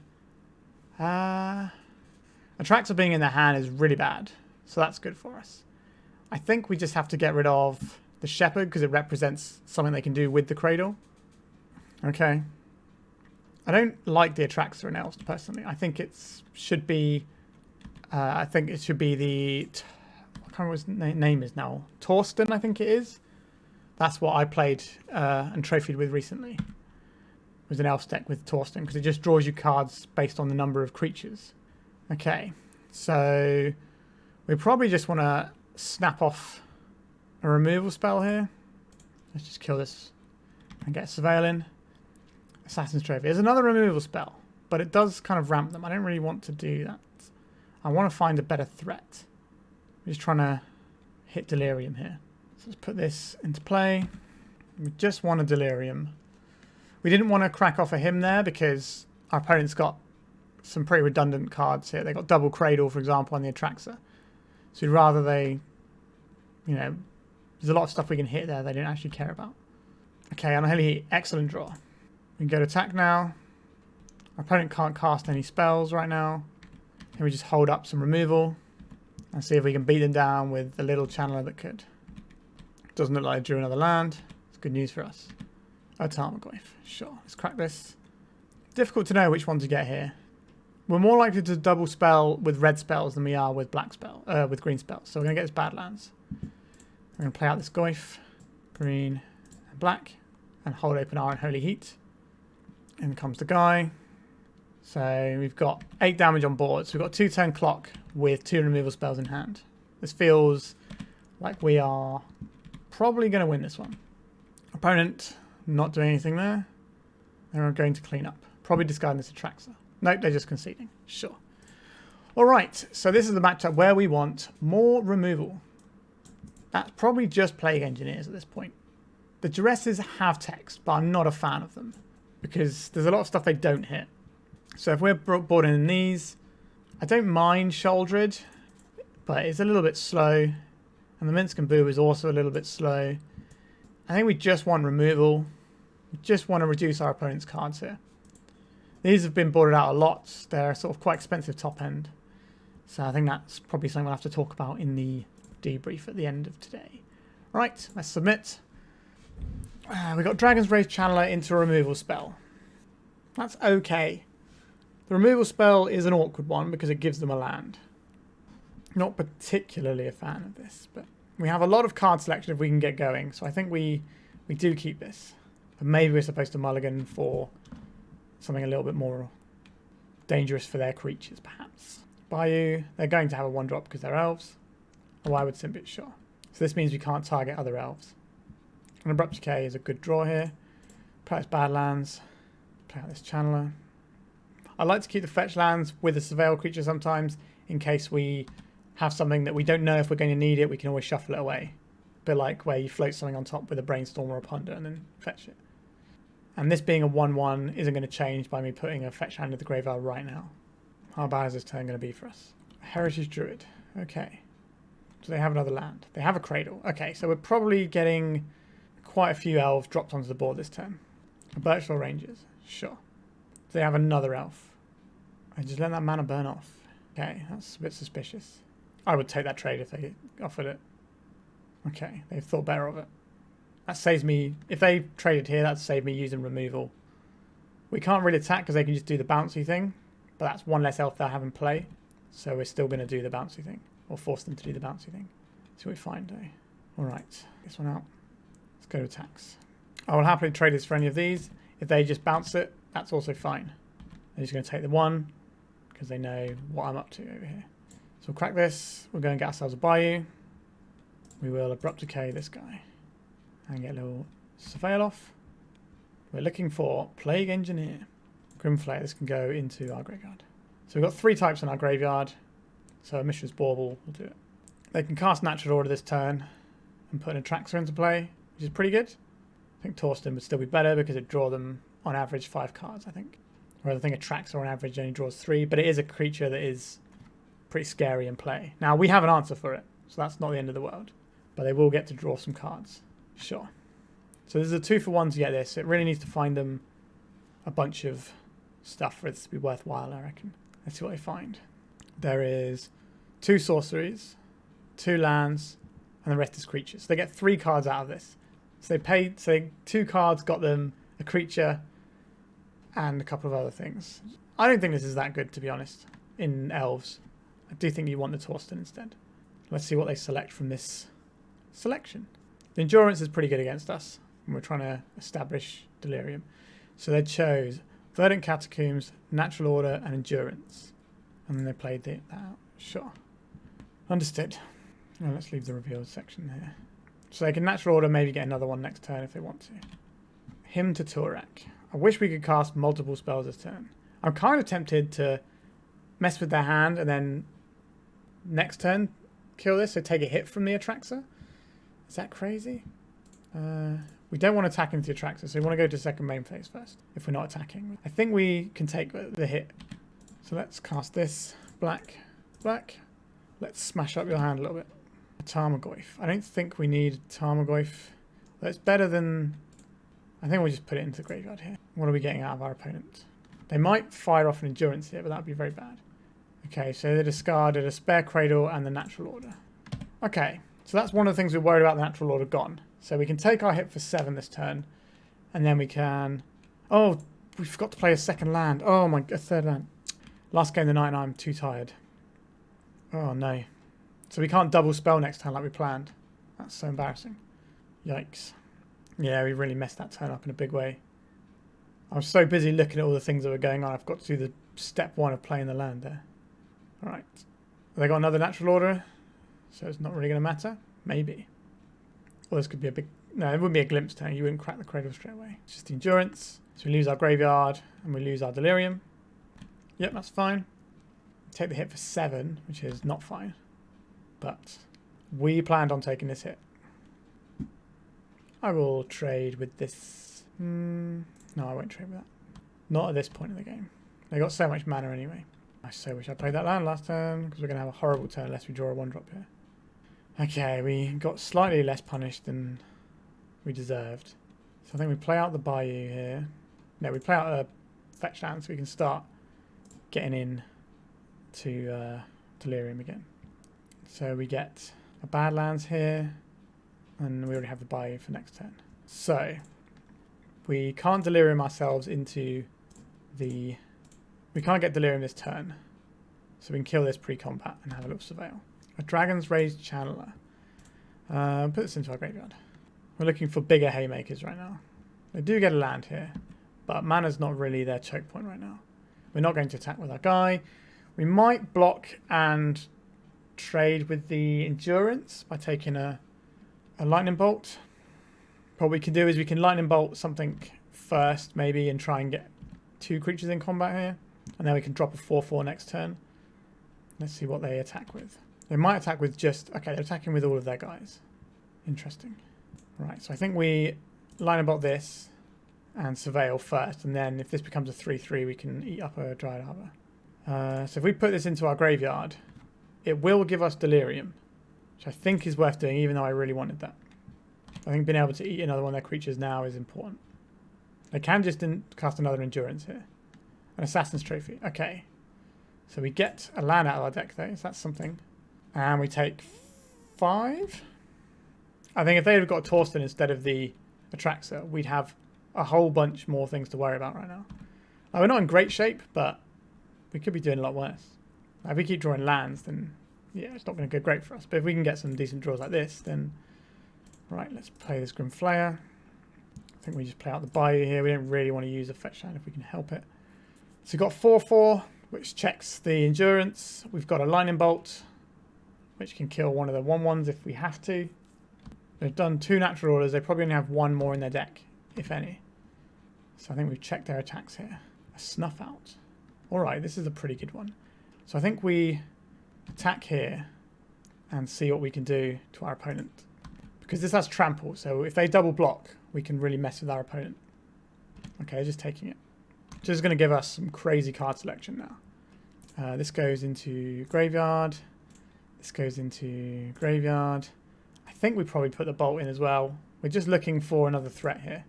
Atraxa being in their hand is really bad, so that's good for us. I think we just have to get rid of the Shepherd because it represents something they can do with the Cradle. Okay. I don't like the Atraxa in Elves personally. I think it should be. The. I can't remember what his name is now. Torsten, I think it is. That's what I played and trophied with recently. It was an Elf deck with Torsten because it just draws you cards based on the number of creatures. Okay, so we probably just want to snap off a removal spell here. Let's just kill this and get a Surveil in. Assassin's Trophy. There's another removal spell, but it does kind of ramp them. I don't really want to do that. I want to find a better threat. I'm just trying to hit Delirium here. So let's put this into play. We just want a Delirium. We didn't want to crack off a him there because our opponent's got some pretty redundant cards here. They got double Cradle, for example, on the Atraxa. So we'd rather they, you know, there's a lot of stuff we can hit there they don't actually care about. Okay, Unholy Heat, excellent draw. We can go to attack now. Our opponent can't cast any spells right now. And we just hold up some removal and see if we can beat them down with a little channeler that could. Doesn't look like I drew another land. It's good news for us. Oh, Tarmogoyf. Sure, let's crack this. Difficult to know which one to get here. We're more likely to double spell with red spells than we are with with green spells. So we're going to get this Badlands. We're going to play out this Goyf, green and black, and hold open our Unholy Heat. In comes the guy. So we've got 8 damage on board. So we've got 2 turn clock with 2 removal spells in hand. This feels like we are probably going to win this one. Opponent not doing anything there. They're going to clean up. Probably discarding this Atraxa. Nope, they're just conceding. Sure. Alright, so this is the matchup where we want more removal. That's probably just Plague Engineers at this point. The Duresses have text, but I'm not a fan of them. Because there's a lot of stuff they don't hit. So if we're boarding in these, I don't mind Sheoldred, but it's a little bit slow. And the Minsc and Boo is also a little bit slow. I think we just want removal. We just want to reduce our opponent's cards here. These have been boarded out a lot. They're sort of quite expensive top end. So I think that's probably something we'll have to talk about in the debrief at the end of today. Right, let's submit. We got Dragon's Rage Channeler into a removal spell. That's okay. The removal spell is an awkward one because it gives them a land. Not particularly a fan of this, but we have a lot of card selection if we can get going. So I think we do keep this. But maybe we're supposed to mulligan for something a little bit more dangerous for their creatures, perhaps. Bayou, they're going to have a 1-drop because they're elves. A Wirewood Symbiote, sure. So this means we can't target other elves. An Abrupt Decay is a good draw here. Play out this Badlands. Play out this Channeler. I like to keep the fetch lands with a surveil creature sometimes in case we have something that we don't know if we're going to need it. We can always shuffle it away. A bit like where you float something on top with a Brainstorm or a Ponder and then fetch it. And this being a 1/1 isn't going to change by me putting a fetch land in the graveyard right now. How bad is this turn going to be for us? Heritage Druid. Okay. Do they have another land? They have a Cradle. Okay, so we're probably getting quite a few elves dropped onto the board this turn. Birchlaw Rangers. Sure. Do they have another elf? I just let that mana burn off. Okay, that's a bit suspicious. I would take that trade if they offered it. Okay, they've thought better of it. That saves me... If they traded here, that'd save me using removal. We can't really attack because they can just do the bouncy thing. But that's one less elf they'll have in play. So we're still going to do the bouncy thing. Or force them to do the bouncy thing. See what we find, eh? Alright, this one out. Let's go to attacks. I will happily trade this for any of these. If they just bounce it, that's also fine. They're just going to take the one. Because they know what I'm up to over here. So we'll crack this. We'll go and get ourselves a Bayou. We will Abrupt Decay this guy. And get a little Surveil off. We're looking for Plague Engineer. Grim Flayer. This can go into our graveyard. So we've got 3 types in our graveyard. So Mishra's Bauble will do it. They can cast Natural Order this turn and put an Atraxa into play, which is pretty good. I think Torsten would still be better because it draw them on average 5 cards, I think. Whereas I think Atraxa on average only draws 3, but it is a creature that is pretty scary in play. Now, we have an answer for it, so that's not the end of the world. But they will get to draw some cards. Sure. So this is a 2-for-1 to get this. It really needs to find them a bunch of stuff for it to be worthwhile, I reckon. Let's see what they find. There is 2 sorceries, 2 lands, and the rest is creatures. So they get 3 cards out of this. So they paid, so 2 cards got them a creature and a couple of other things. I don't think this is that good, to be honest, in elves. I do think you want the Torsten instead. Let's see what they select from this selection. The endurance is pretty good against us when we're trying to establish Delirium. So they chose Verdant Catacombs, Natural Order, and Endurance. And then they played that out. Sure. Understood. Well, let's leave the revealed section here. So they can Natural Order, maybe get another one next turn if they want to. Hymn to Tourach. I wish we could cast multiple spells this turn. I'm kind of tempted to mess with their hand and then next turn kill this, so take a hit from the Atraxa. Is that crazy? We don't want to attack into the Atraxa, so we want to go to second main phase first, if we're not attacking. I think we can take the hit. So let's cast this. Black. Black. Let's smash up your hand a little bit. Tarmogoyf. I don't think we need Tarmogoyf. But it's better than... I think we'll just put it into the graveyard here. What are we getting out of our opponent? They might fire off an Endurance here, but that would be very bad. Okay, so they discarded a Spare Cradle and the Natural Order. Okay, so that's one of the things we're worried about, the Natural Order gone. So we can take our hit for 7 this turn, and then we can... Oh, we forgot to play a second land. Oh my god, 3rd land. Last game of the night and I'm too tired. Oh no. So we can't double spell next turn like we planned. That's so embarrassing. Yikes. Yeah, we really messed that turn up in a big way. I was so busy looking at all the things that were going on, I forgot to do the step 1 of playing the land there. Alright. They got another Natural Order, so it's not really going to matter. Maybe. Or this could be a big... No, it wouldn't be a glimpse turn. You wouldn't crack the Cradle straight away. It's just the Endurance. So we lose our Graveyard, and we lose our Delirium. Yep, that's fine. Take the hit for 7, which is not fine. But we planned on taking this hit. I will trade with this. No, I won't trade with that. Not at this point in the game. They got so much mana anyway. I so wish I played that land last turn, because we're going to have a horrible turn unless we draw a 1-drop here. Okay, we got slightly less punished than we deserved. So I think we play out the Bayou here. No, we play out a fetch land so we can start getting in to Delirium again. So we get a Badlands here, and we already have the Bayou for next turn. So we can't Delirium ourselves into the... We can't get Delirium this turn, so we can kill this pre-combat and have a little Surveil. A Dragon's Rage Channeler. Put this into our graveyard. We're looking for bigger haymakers right now. They do get a land here, but mana's not really their choke point right now. We're not going to attack with our guy. We might block and trade with the Endurance by taking a Lightning Bolt. What we can do is we can Lightning Bolt something first, maybe, and try and get 2 creatures in combat here. And then we can drop a 4/4 next turn. Let's see what they attack with. They might attack with just... Okay, they're attacking with all of their guys. Interesting. Right, so I think we line about this and surveil first, and then if this becomes a 3/3, we can eat up a Dryad Arbor. So if we put this into our graveyard, it will give us Delirium, which I think is worth doing, even though I really wanted that. I think being able to eat another one of their creatures now is important. They can just cast another Endurance here. An Assassin's Trophy. Okay. So we get a land out of our deck, though, so that's something. And we take 5. I think if they had got Torsten instead of the Atraxa, we'd have a whole bunch more things to worry about right now. Now, we're not in great shape, but we could be doing a lot worse. Now, if we keep drawing lands, then yeah, it's not going to go great for us. But if we can get some decent draws like this, then... Right, let's play this Grim Flayer. I think we just play out the Bayou here. We don't really want to use a fetch land if we can help it. So we've got 4/4, which checks the Endurance. We've got a Lightning Bolt, which can kill one of the 1/1s if we have to. They've done 2 natural orders. They probably only have 1 more in their deck, if any. So I think we've checked their attacks here. A Snuff Out. Alright, this is a pretty good one. So I think we attack here and see what we can do to our opponent. Because this has Trample, so if they double block, we can really mess with our opponent. Okay, just taking it. Which is going to give us some crazy card selection now. This goes into graveyard. This goes into graveyard. I think we probably put the Bolt in as well. We're just looking for another threat here.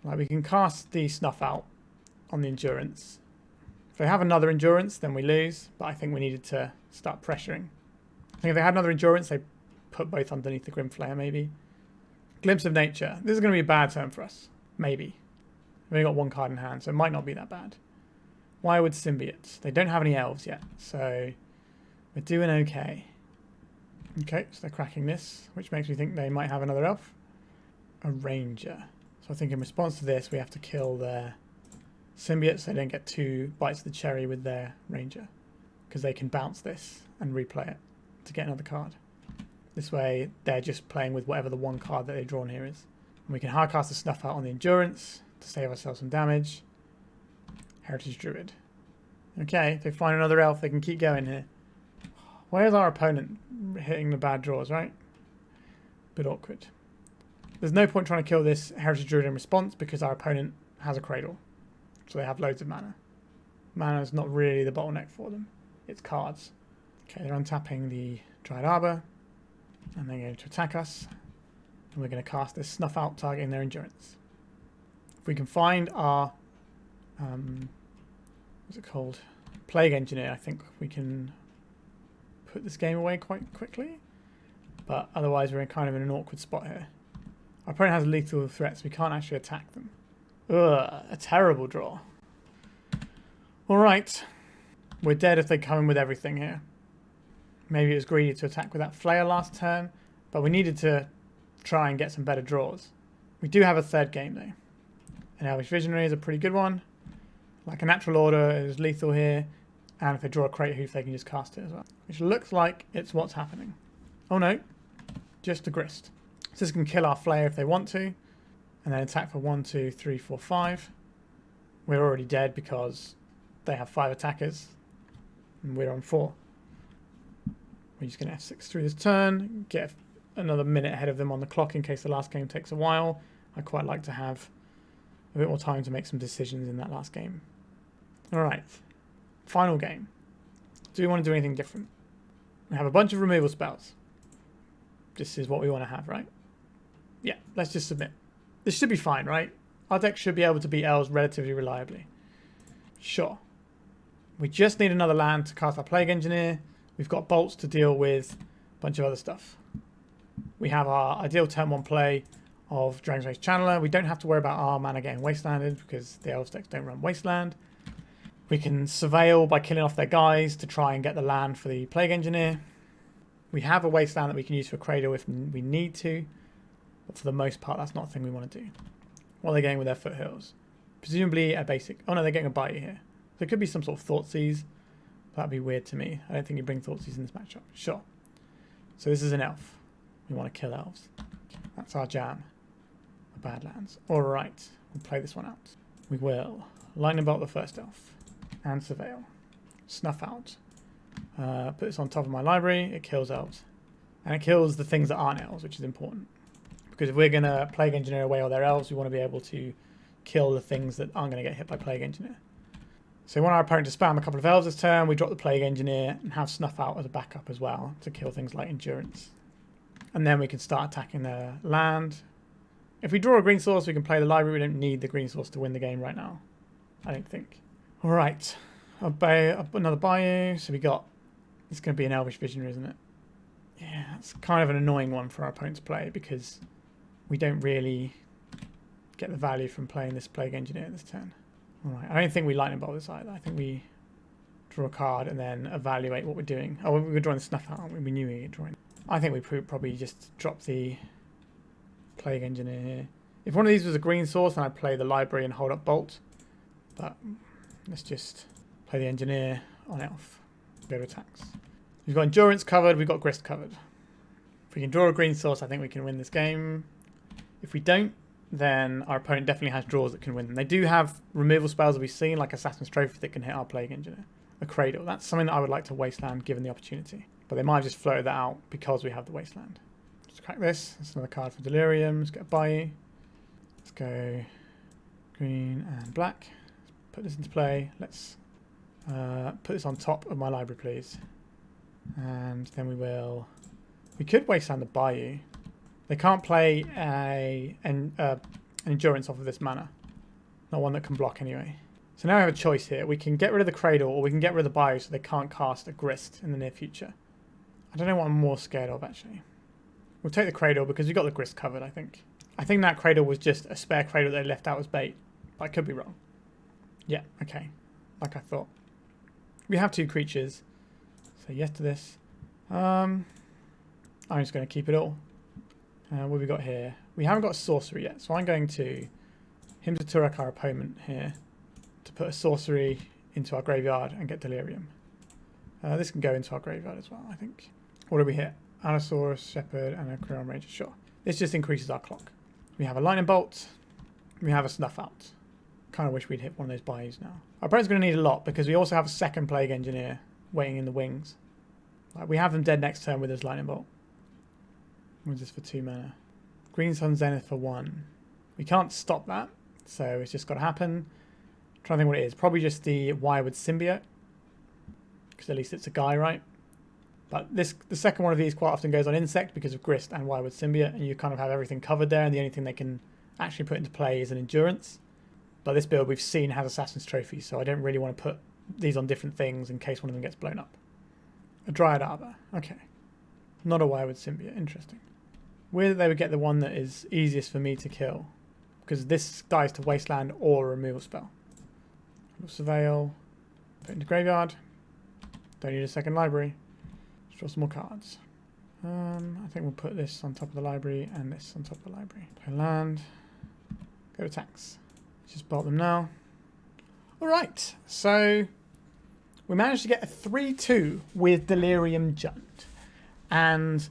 Like, we can cast the Snuff Out on the Endurance. If they have another Endurance, then we lose. But I think we needed to start pressuring. I think if they had another Endurance, they put both underneath the Grim Flayer, maybe. Glimpse of Nature. This is going to be a bad turn for us. Maybe. We've only got 1 card in hand, so it might not be that bad. Wirewood Symbiote. They don't have any elves yet, so we're doing okay. Okay, so they're cracking this, which makes me think they might have another elf. A Ranger. So I think in response to this, we have to kill their Symbiote so they don't get 2 bites of the cherry with their Ranger. Because they can bounce this and replay it to get another card. This way, they're just playing with whatever the 1 card that they've drawn here is. And we can hardcast the Snuff Out on the Endurance to save ourselves some damage. Heritage Druid. Okay, if they find another elf, they can keep going here. Where's our opponent hitting the bad draws, right? Bit awkward. There's no point trying to kill this Heritage Druid in response because our opponent has a Cradle. So they have loads of mana. Mana is not really the bottleneck for them. It's cards. Okay, they're untapping the Dryad Arbor. And they're going to attack us. And we're going to cast this Snuff Out targeting their Endurance. If we can find our... what's it called? Plague Engineer, I think we can put this game away quite quickly. But otherwise we're kind of in an awkward spot here. Our opponent has lethal threats. We can't actually attack them. Ugh, a terrible draw. Alright. We're dead if they come in with everything here. Maybe it was greedy to attack with that Flayer last turn, but we needed to try and get some better draws. We do have a 3rd game though. An Elvish Visionary is a pretty good one. Like a Natural Order is lethal here, and if they draw a Collector Ouphe they can just cast it as well. Which looks like it's what's happening. Oh no, just a Grist. So this can kill our Flayer if they want to, and then attack for 1, 2, 3, 4, 5. We're already dead because they have 5 attackers, and we're on 4. We're just going to F6 through this turn, get another minute ahead of them on the clock in case the last game takes a while. I quite like to have a bit more time to make some decisions in that last game. Alright, final game. Do we want to do anything different? We have a bunch of removal spells. This is what we want to have, right? Yeah, let's just submit. This should be fine, right? Our deck should be able to beat elves relatively reliably. Sure. We just need another land to cast our Plague Engineer. We've got bolts to deal with a bunch of other stuff. We have our ideal turn 1 play of Dragon's Rage Channeler. We don't have to worry about our mana getting wastelanded because the elves decks don't run Wasteland. We can surveil by killing off their guys to try and get the land for the Plague Engineer. We have a Wasteland that we can use for Cradle if we need to, but for the most part that's not a thing we want to do. What are they getting with their foothills? Presumably a basic... Oh no, they're getting a Bayou here. So it could be some sort of Thoughtseize. That'd be weird to me. I don't think you bring Thoughtseize in this matchup. Sure. So this is an elf. We want to kill elves. That's our jam. Badlands. Alright. We'll play this one out. We will. Lightning Bolt the first elf. and Surveil. Snuff Out. Put this on top of my library. It kills elves. And it kills the things that aren't elves, which is important. Because if we're going to Plague Engineer away all their elves, we want to be able to kill the things that aren't going to get hit by Plague Engineer. So we want our opponent to spam a couple of elves this turn. We drop the Plague Engineer and have Snuff Out as a backup as well to kill things like Endurance. And then we can start attacking their land. If we draw a green source, we can play the library. We don't need the green source to win the game right now, I don't think. All right, another Bayou. So we got, it's going to be an Elvish Visionary, isn't it? Yeah, it's kind of an annoying one for our opponent to play because we don't really get the value from playing this Plague Engineer this turn. All right, I don't think we Lightning Bolt this either. I think we draw a card and then evaluate what we're doing. Oh, we were drawing the Snuff Out, aren't we? We knew we were drawing. I think we probably just drop the Plague Engineer here. If one of these was a green source, then I'd play the library and hold up Bolt. But let's just play the Engineer on Elf. Go to attacks. We've got Endurance covered, we've got Grist covered. If we can draw a green source, I think we can win this game. If we don't, then our opponent definitely has draws that can win them. They do have removal spells that we've seen, like Assassin's Trophy, that can hit our Plague Engineer. A Cradle. That's something that I would like to Wasteland given the opportunity. But they might have just floated that out because we have the Wasteland. Let's crack this. That's another card for Delirium. Let's get a Bayou. Let's go green and black. Let's put this into play. Let's put this on top of my library, please. And then we could Wasteland the Bayou. They can't play an Endurance off of this mana. Not one that can block anyway. So now we have a choice here. We can get rid of the Cradle or we can get rid of the Bayou so they can't cast a Grist in the near future. I don't know what I'm more scared of, actually. We'll take the Cradle because we got the Grist covered, I think. I think that Cradle was just a spare Cradle they left out as bait. But I could be wrong. Yeah, okay. Like I thought. We have two creatures. So yes to this. I'm just going to keep it all. What have we got here? We haven't got a sorcery yet. So I'm going to Hymn to Tourach, our opponent here, to put a sorcery into our graveyard and get Delirium. This can go into our graveyard as well, I think. What do we hit? Allosaurus, Shepherd, and a Crown Ranger. Sure. This just increases our clock. We have a Lightning Bolt. We have a Snuff Out. Kind of wish we'd hit one of those Bayous now. Our opponent's going to need a lot because we also have a second Plague Engineer waiting in the wings. Like, we have them dead next turn with this Lightning Bolt. What's this for 2 mana? Green Sun Zenith for 1. We can't stop that, so it's just got to happen. I'm trying to think what it is. Probably just the Wirewood Symbiote. Because at least it's a guy, right? But the second one of these quite often goes on Insect because of Grist and Wirewood Symbiote, and you kind of have everything covered there, and the only thing they can actually put into play is an Endurance. But this build we've seen has Assassin's Trophy, so I don't really want to put these on different things in case one of them gets blown up. A Dryad Arbor. Okay. Not a Wirewood Symbiote. Interesting. Weird that they would get the one that is easiest for me to kill. Because this dies to Wasteland or a removal spell. Surveil. Put into graveyard. Don't need a second library. Let's draw some more cards. I think we'll put this on top of the library and this on top of the library. Play land. Go to attacks. Just bolt them now. Alright, so we managed to get a 3-2 with Delirium Jund. And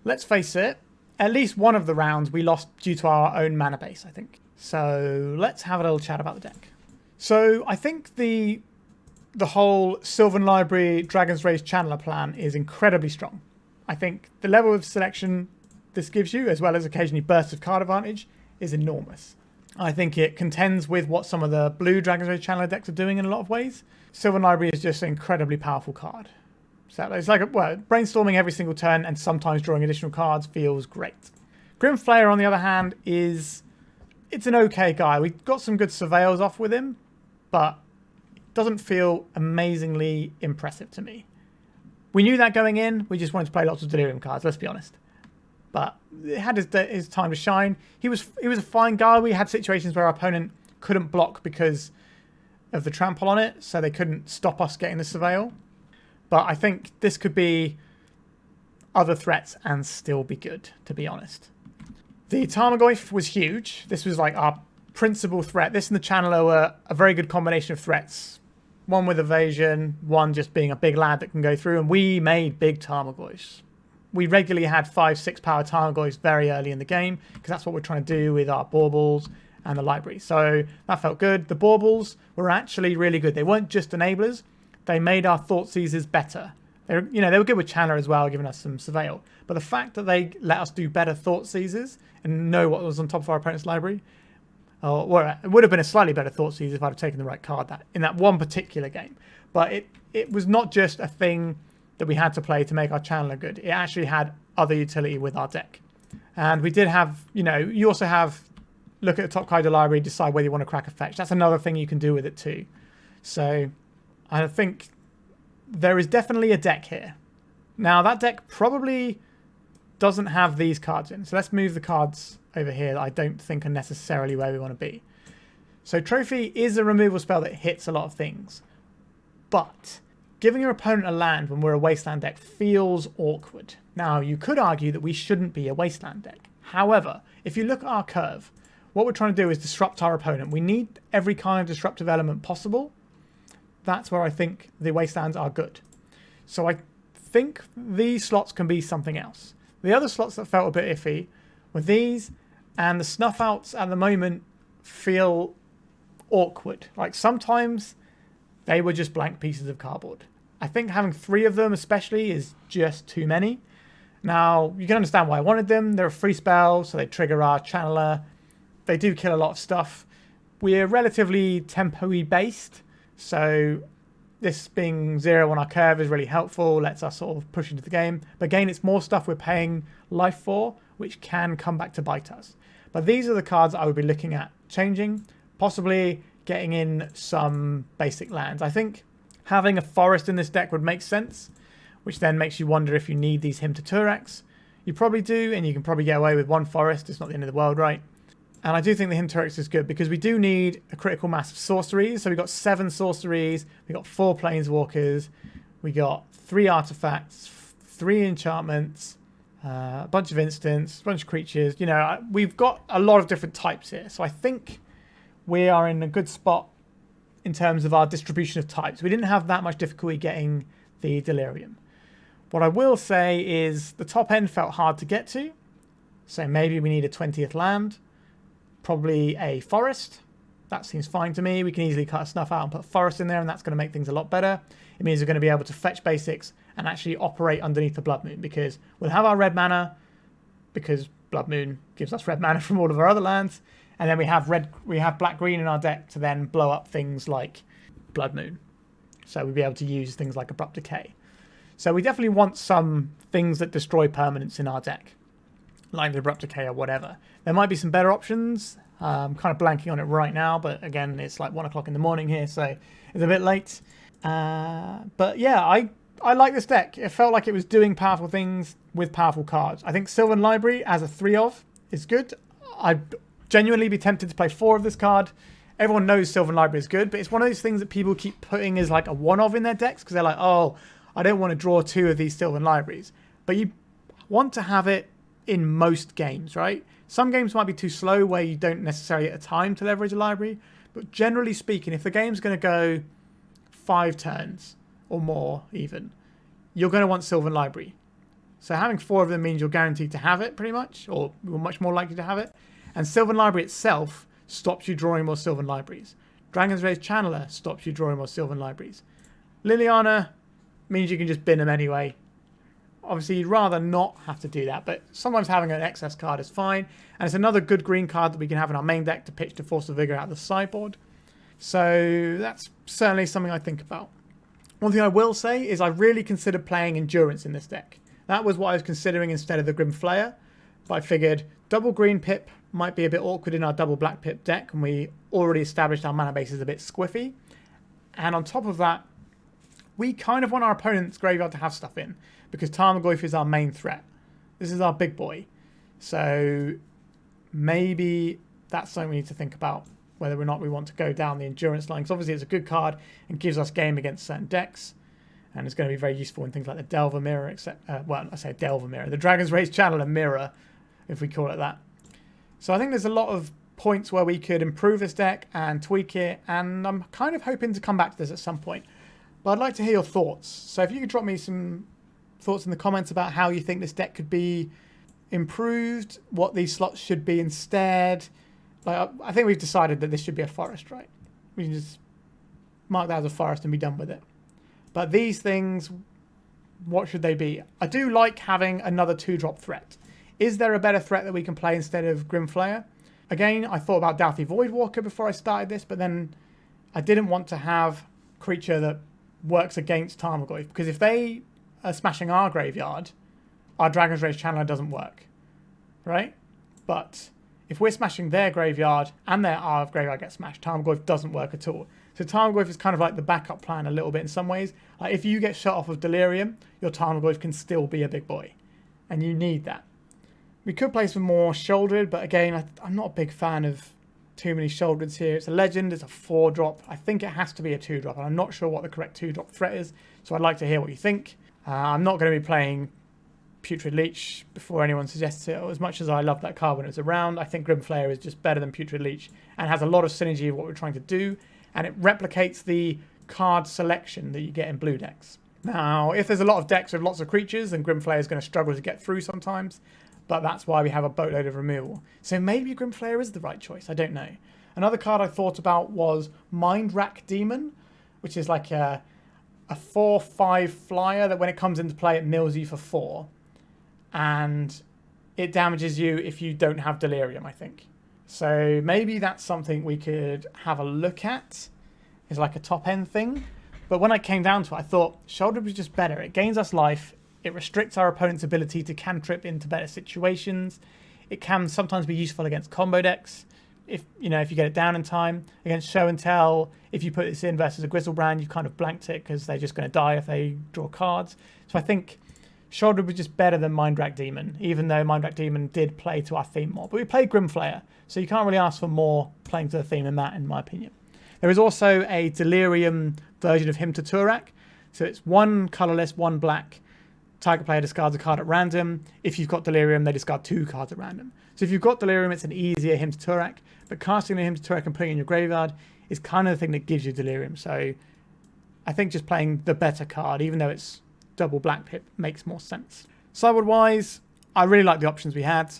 let's face it, at least one of the rounds we lost due to our own mana base, I think. So let's have a little chat about the deck. So I think the whole Sylvan Library Dragon's Rage Channeler plan is incredibly strong. I think the level of selection this gives you, as well as occasionally bursts of card advantage, is enormous. I think it contends with what some of the blue Dragon's Rage Channeler decks are doing in a lot of ways. Sylvan Library is just an incredibly powerful card. So it's like, brainstorming every single turn and sometimes drawing additional cards feels great. Grim Flayer, on the other hand, it's an okay guy. We got some good surveils off with him, but it doesn't feel amazingly impressive to me. We knew that going in. We just wanted to play lots of Delirium cards, let's be honest. But it had his time to shine. He was a fine guy. We had situations where our opponent couldn't block because of the trample on it, so they couldn't stop us getting the surveil. But I think this could be other threats and still be good, to be honest. The Tarmogoyf was huge. This was like our principal threat. This and the Channeler were a very good combination of threats. One with evasion, one just being a big lad that can go through, and we made big Tarmogoyfs. We regularly had 5-6 power Tarmogoyfs very early in the game, because that's what we're trying to do with our Baubles and the library. So that felt good. The baubles were actually really good. They weren't just enablers. They made our Thoughtseizes better. They were good with Channeler as well, giving us some surveil. But the fact that they let us do better Thoughtseizes and know what was on top of our opponent's library, well, it would have been a slightly better Thoughtseize if I'd have taken the right card in that one particular game. But it was not just a thing that we had to play to make our Channeler good. It actually had other utility with our deck. And we did have, you also have, look at the top card of the library, decide whether you want to crack a fetch. That's another thing you can do with it too. So I think there is definitely a deck here. Now that deck probably doesn't have these cards in. So let's move the cards over here that I don't think are necessarily where we want to be. So Trophy is a removal spell that hits a lot of things. But giving your opponent a land when we're a Wasteland deck feels awkward. Now, you could argue that we shouldn't be a Wasteland deck. However, if you look at our curve, what we're trying to do is disrupt our opponent. We need every kind of disruptive element possible. That's where I think the Wastelands are good. So I think these slots can be something else. The other slots that felt a bit iffy were these, and the Snuff Outs at the moment feel awkward. Like sometimes they were just blank pieces of cardboard. I think having 3 of them especially is just too many. Now, you can understand why I wanted them. They're a free spell, so they trigger our Channeler. They do kill a lot of stuff. We're relatively tempo-y based, so this being 0 on our curve is really helpful, lets us sort of push into the game. But again, it's more stuff we're paying life for, which can come back to bite us. But these are the cards I would be looking at changing, possibly getting in some basic lands. I think having a forest in this deck would make sense, which then makes you wonder if you need these Hymn to Tourachs. You probably do, and you can probably get away with 1 forest. It's not the end of the world, right? And I do think the Hymn to Tourachs is good because we do need a critical mass of sorceries. So we've got 7 sorceries, we've got 4 planeswalkers, we got 3 artifacts, 3 enchantments, a bunch of instants, a bunch of creatures. We've got a lot of different types here. So I think we are in a good spot in terms of our distribution of types. We didn't have that much difficulty getting the Delirium. What I will say is the top end felt hard to get to. So maybe we need a 20th land. Probably a forest. That seems fine to me. We can easily cut a Snuff Out and put forest in there, and that's going to make things a lot better. It means we're going to be able to fetch basics and actually operate underneath the Blood Moon, because we'll have our red mana, because Blood Moon gives us red mana from all of our other lands, and then we have black-green in our deck to then blow up things like Blood Moon. So we'll be able to use things like Abrupt Decay. So we definitely want some things that destroy permanents in our deck, like the Abrupt Decay or whatever. There might be some better options. I'm kind of blanking on it right now, but again, it's like 1 o'clock in the morning here, so it's a bit late. But yeah, I like this deck. It felt like it was doing powerful things with powerful cards. I think Sylvan Library as a 3-of is good. I'd genuinely be tempted to play 4 of this card. Everyone knows Sylvan Library is good, but it's one of those things that people keep putting as like a 1-of in their decks because they're like, oh, I don't want to draw 2 of these Sylvan Libraries. But you want to have it in most games, right? Some games might be too slow where you don't necessarily get a time to leverage a library, but generally speaking, if the game's going to go 5 turns or more even, you're going to want Sylvan Library. So having 4 of them means you're guaranteed to have it pretty much, or you're much more likely to have it. And Sylvan Library itself stops you drawing more Sylvan Libraries. Dragon's Rage Channeler stops you drawing more Sylvan Libraries. Liliana means you can just bin them anyway. Obviously, you'd rather not have to do that, but sometimes having an excess card is fine. And it's another good green card that we can have in our main deck to pitch to Force of Vigor out of the sideboard. So that's certainly something I think about. One thing I will say is I really considered playing Endurance in this deck. That was what I was considering instead of the Grim Flayer. But I figured double green pip might be a bit awkward in our double black pip deck, and we already established our mana base is a bit squiffy. And on top of that, we kind of want our opponent's graveyard to have stuff in, because Tarmogoyf is our main threat. This is our big boy. So maybe that's something we need to think about, whether or not we want to go down the Endurance line. Because obviously it's a good card and gives us game against certain decks. And it's going to be very useful in things like the Delver Mirror, well, I say Delver Mirror, the Dragon's Rage Channeler Mirror, if we call it that. So I think there's a lot of points where we could improve this deck and tweak it, and I'm kind of hoping to come back to this at some point. But I'd like to hear your thoughts. So if you could drop me some thoughts in the comments about how you think this deck could be improved, what these slots should be instead, Like, I think we've decided that this should be a forest, right? We can just mark that as a forest and be done with it. But these things, what should they be? I do like having another 2-drop threat. Is there a better threat that we can play instead of Grim Flayer? Again, I thought about Doughty Voidwalker before I started this, but then I didn't want to have a creature that works against Tarmogoyf, because if they are smashing our graveyard, our Dragon's Rage Channeler doesn't work, right? But if we're smashing their graveyard and our graveyard gets smashed, Tarmogoyf doesn't work at all. So Tarmogoyf is kind of like the backup plan a little bit in some ways. Like if you get shut off of Delirium, your Tarmogoyf can still be a big boy, and you need that. We could play some more Sheoldred, but again, I'm not a big fan of too many Sheoldreds here. It's a legend, it's a 4-drop. I think it has to be a 2-drop, and I'm not sure what the correct 2-drop threat is, so I'd like to hear what you think. I'm not going to be playing Putrid Leech before anyone suggests it. As much as I love that card when it was around, I think Grim Flayer is just better than Putrid Leech and has a lot of synergy of what we're trying to do, and it replicates the card selection that you get in blue decks. Now, if there's a lot of decks with lots of creatures, then Grim Flayer is going to struggle to get through sometimes, but that's why we have a boatload of removal. So maybe Grim Flayer is the right choice, I don't know. Another card I thought about was Mind Rack Demon, which is like a 4/5 flyer that when it comes into play, it mills you for 4. And it damages you if you don't have Delirium, I think. So maybe that's something we could have a look at. It's like a top-end thing. But when I came down to it, I thought Sheoldred was just better. It gains us life. It restricts our opponent's ability to cantrip into better situations. It can sometimes be useful against combo decks. If you get it down in time. Against Show and Tell, if you put this in versus a Grizzlebrand, you've kind of blanked it because they're just going to die if they draw cards. So I think Sheoldred was just better than Mind Rack Demon, even though Mind Rack Demon did play to our theme more. But we played Grim Flayer, so you can't really ask for more playing to the theme than that, in my opinion. There is also a Delirium version of Hymn to Tourach. So it's 1 colourless, 1 black. Target player discards a card at random. If you've got Delirium, they discard 2 cards at random. So if you've got Delirium, it's an easier Hymn to Tourach. But casting a Hymn to Tourach and putting it in your graveyard is kind of the thing that gives you Delirium. So I think just playing the better card, even though it's double black pip, makes more sense. Sideboard-wise, I really like the options we had.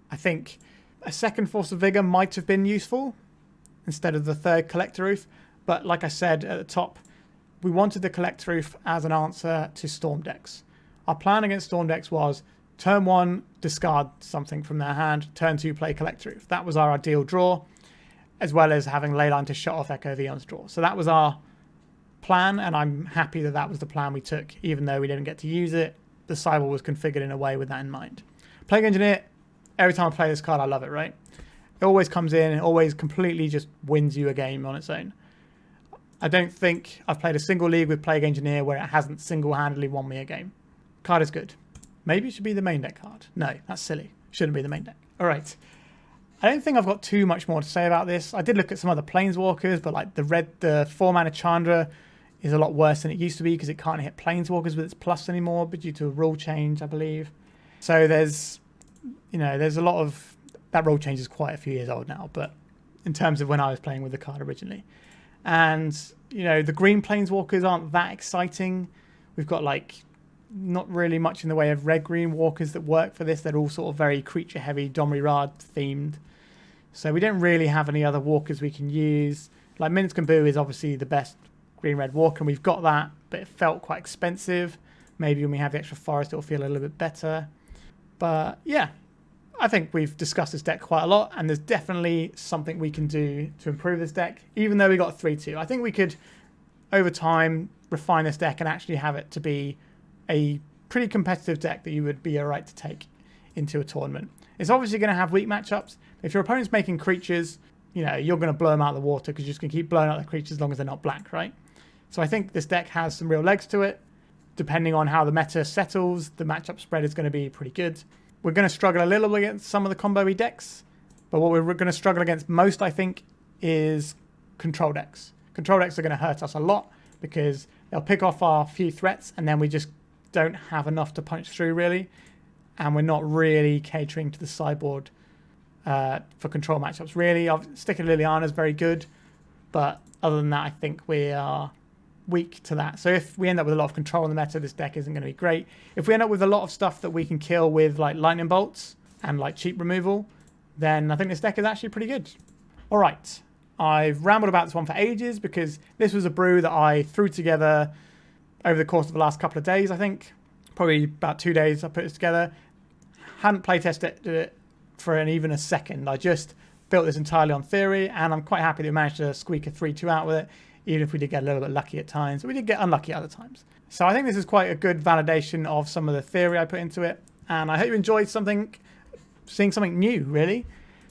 I think a second Force of Vigor might have been useful instead of the third Collector Ouphe. But like I said at the top, we wanted the Collector Ouphe as an answer to Storm decks. Our plan against Storm decks was turn 1, discard something from their hand, turn 2, play Collector Ouphe. That was our ideal draw, as well as having Leyline to shut off Echo Vion's draw. So that was our plan, and I'm happy that that was the plan we took, even though we didn't get to use it. The sideboard was configured in a way with that in mind. Plague Engineer, every time I play this card, I love it, right? It always comes in, it always completely just wins you a game on its own. I don't think I've played a single league with Plague Engineer where it hasn't single-handedly won me a game. Card is good. Maybe it should be the main deck card. No, that's silly. Shouldn't be the main deck. All right. I don't think I've got too much more to say about this. I did look at some other Planeswalkers, but like the 4-mana Chandra is a lot worse than it used to be because it can't hit Planeswalkers with its plus anymore, but due to a rule change, I believe. So there's a lot of... That rule change is quite a few years old now, but in terms of when I was playing with the card originally. And, the green Planeswalkers aren't that exciting. We've got, not really much in the way of red-green walkers that work for this. They're all sort of very creature-heavy, Domri-Rad themed. So we don't really have any other walkers we can use. Like, Minsc and Boo is obviously the best green-red walker, and we've got that, but it felt quite expensive. Maybe when we have the extra forest, it'll feel a little bit better. But, yeah, I think we've discussed this deck quite a lot, and there's definitely something we can do to improve this deck, even though we got a 3-2. I think we could, over time, refine this deck and actually have it to be a pretty competitive deck that you would be alright to take into a tournament. It's obviously going to have weak matchups. If your opponent's making creatures, you're going to blow them out of the water because you're just going to keep blowing out the creatures as long as they're not black, right? So I think this deck has some real legs to it. Depending on how the meta settles, the matchup spread is going to be pretty good. We're going to struggle a little bit against some of the combo-y decks, but what we're going to struggle against most, I think, is control decks. Control decks are going to hurt us a lot because they'll pick off our few threats and then we just don't have enough to punch through, really. And we're not really catering to the sideboard for control matchups, really. Sticking Liliana is very good, but other than that, I think we are weak to that. So if we end up with a lot of control in the meta, this deck isn't going to be great. If we end up with a lot of stuff that we can kill with like lightning bolts and like cheap removal, then I think this deck is actually pretty good. All right, I've rambled about this one for ages because this was a brew that I threw together over the course of the last couple of days, I think. Probably about 2 days I put this together. Hadn't playtested it for even a second. I just built this entirely on theory, and I'm quite happy that we managed to squeak a 3-2 out with it, even if we did get a little bit lucky at times. But we did get unlucky at other times. So I think this is quite a good validation of some of the theory I put into it, and I hope you enjoyed seeing something new, really.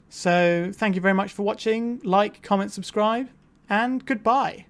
So thank you very much for watching. Like, comment, subscribe, and goodbye.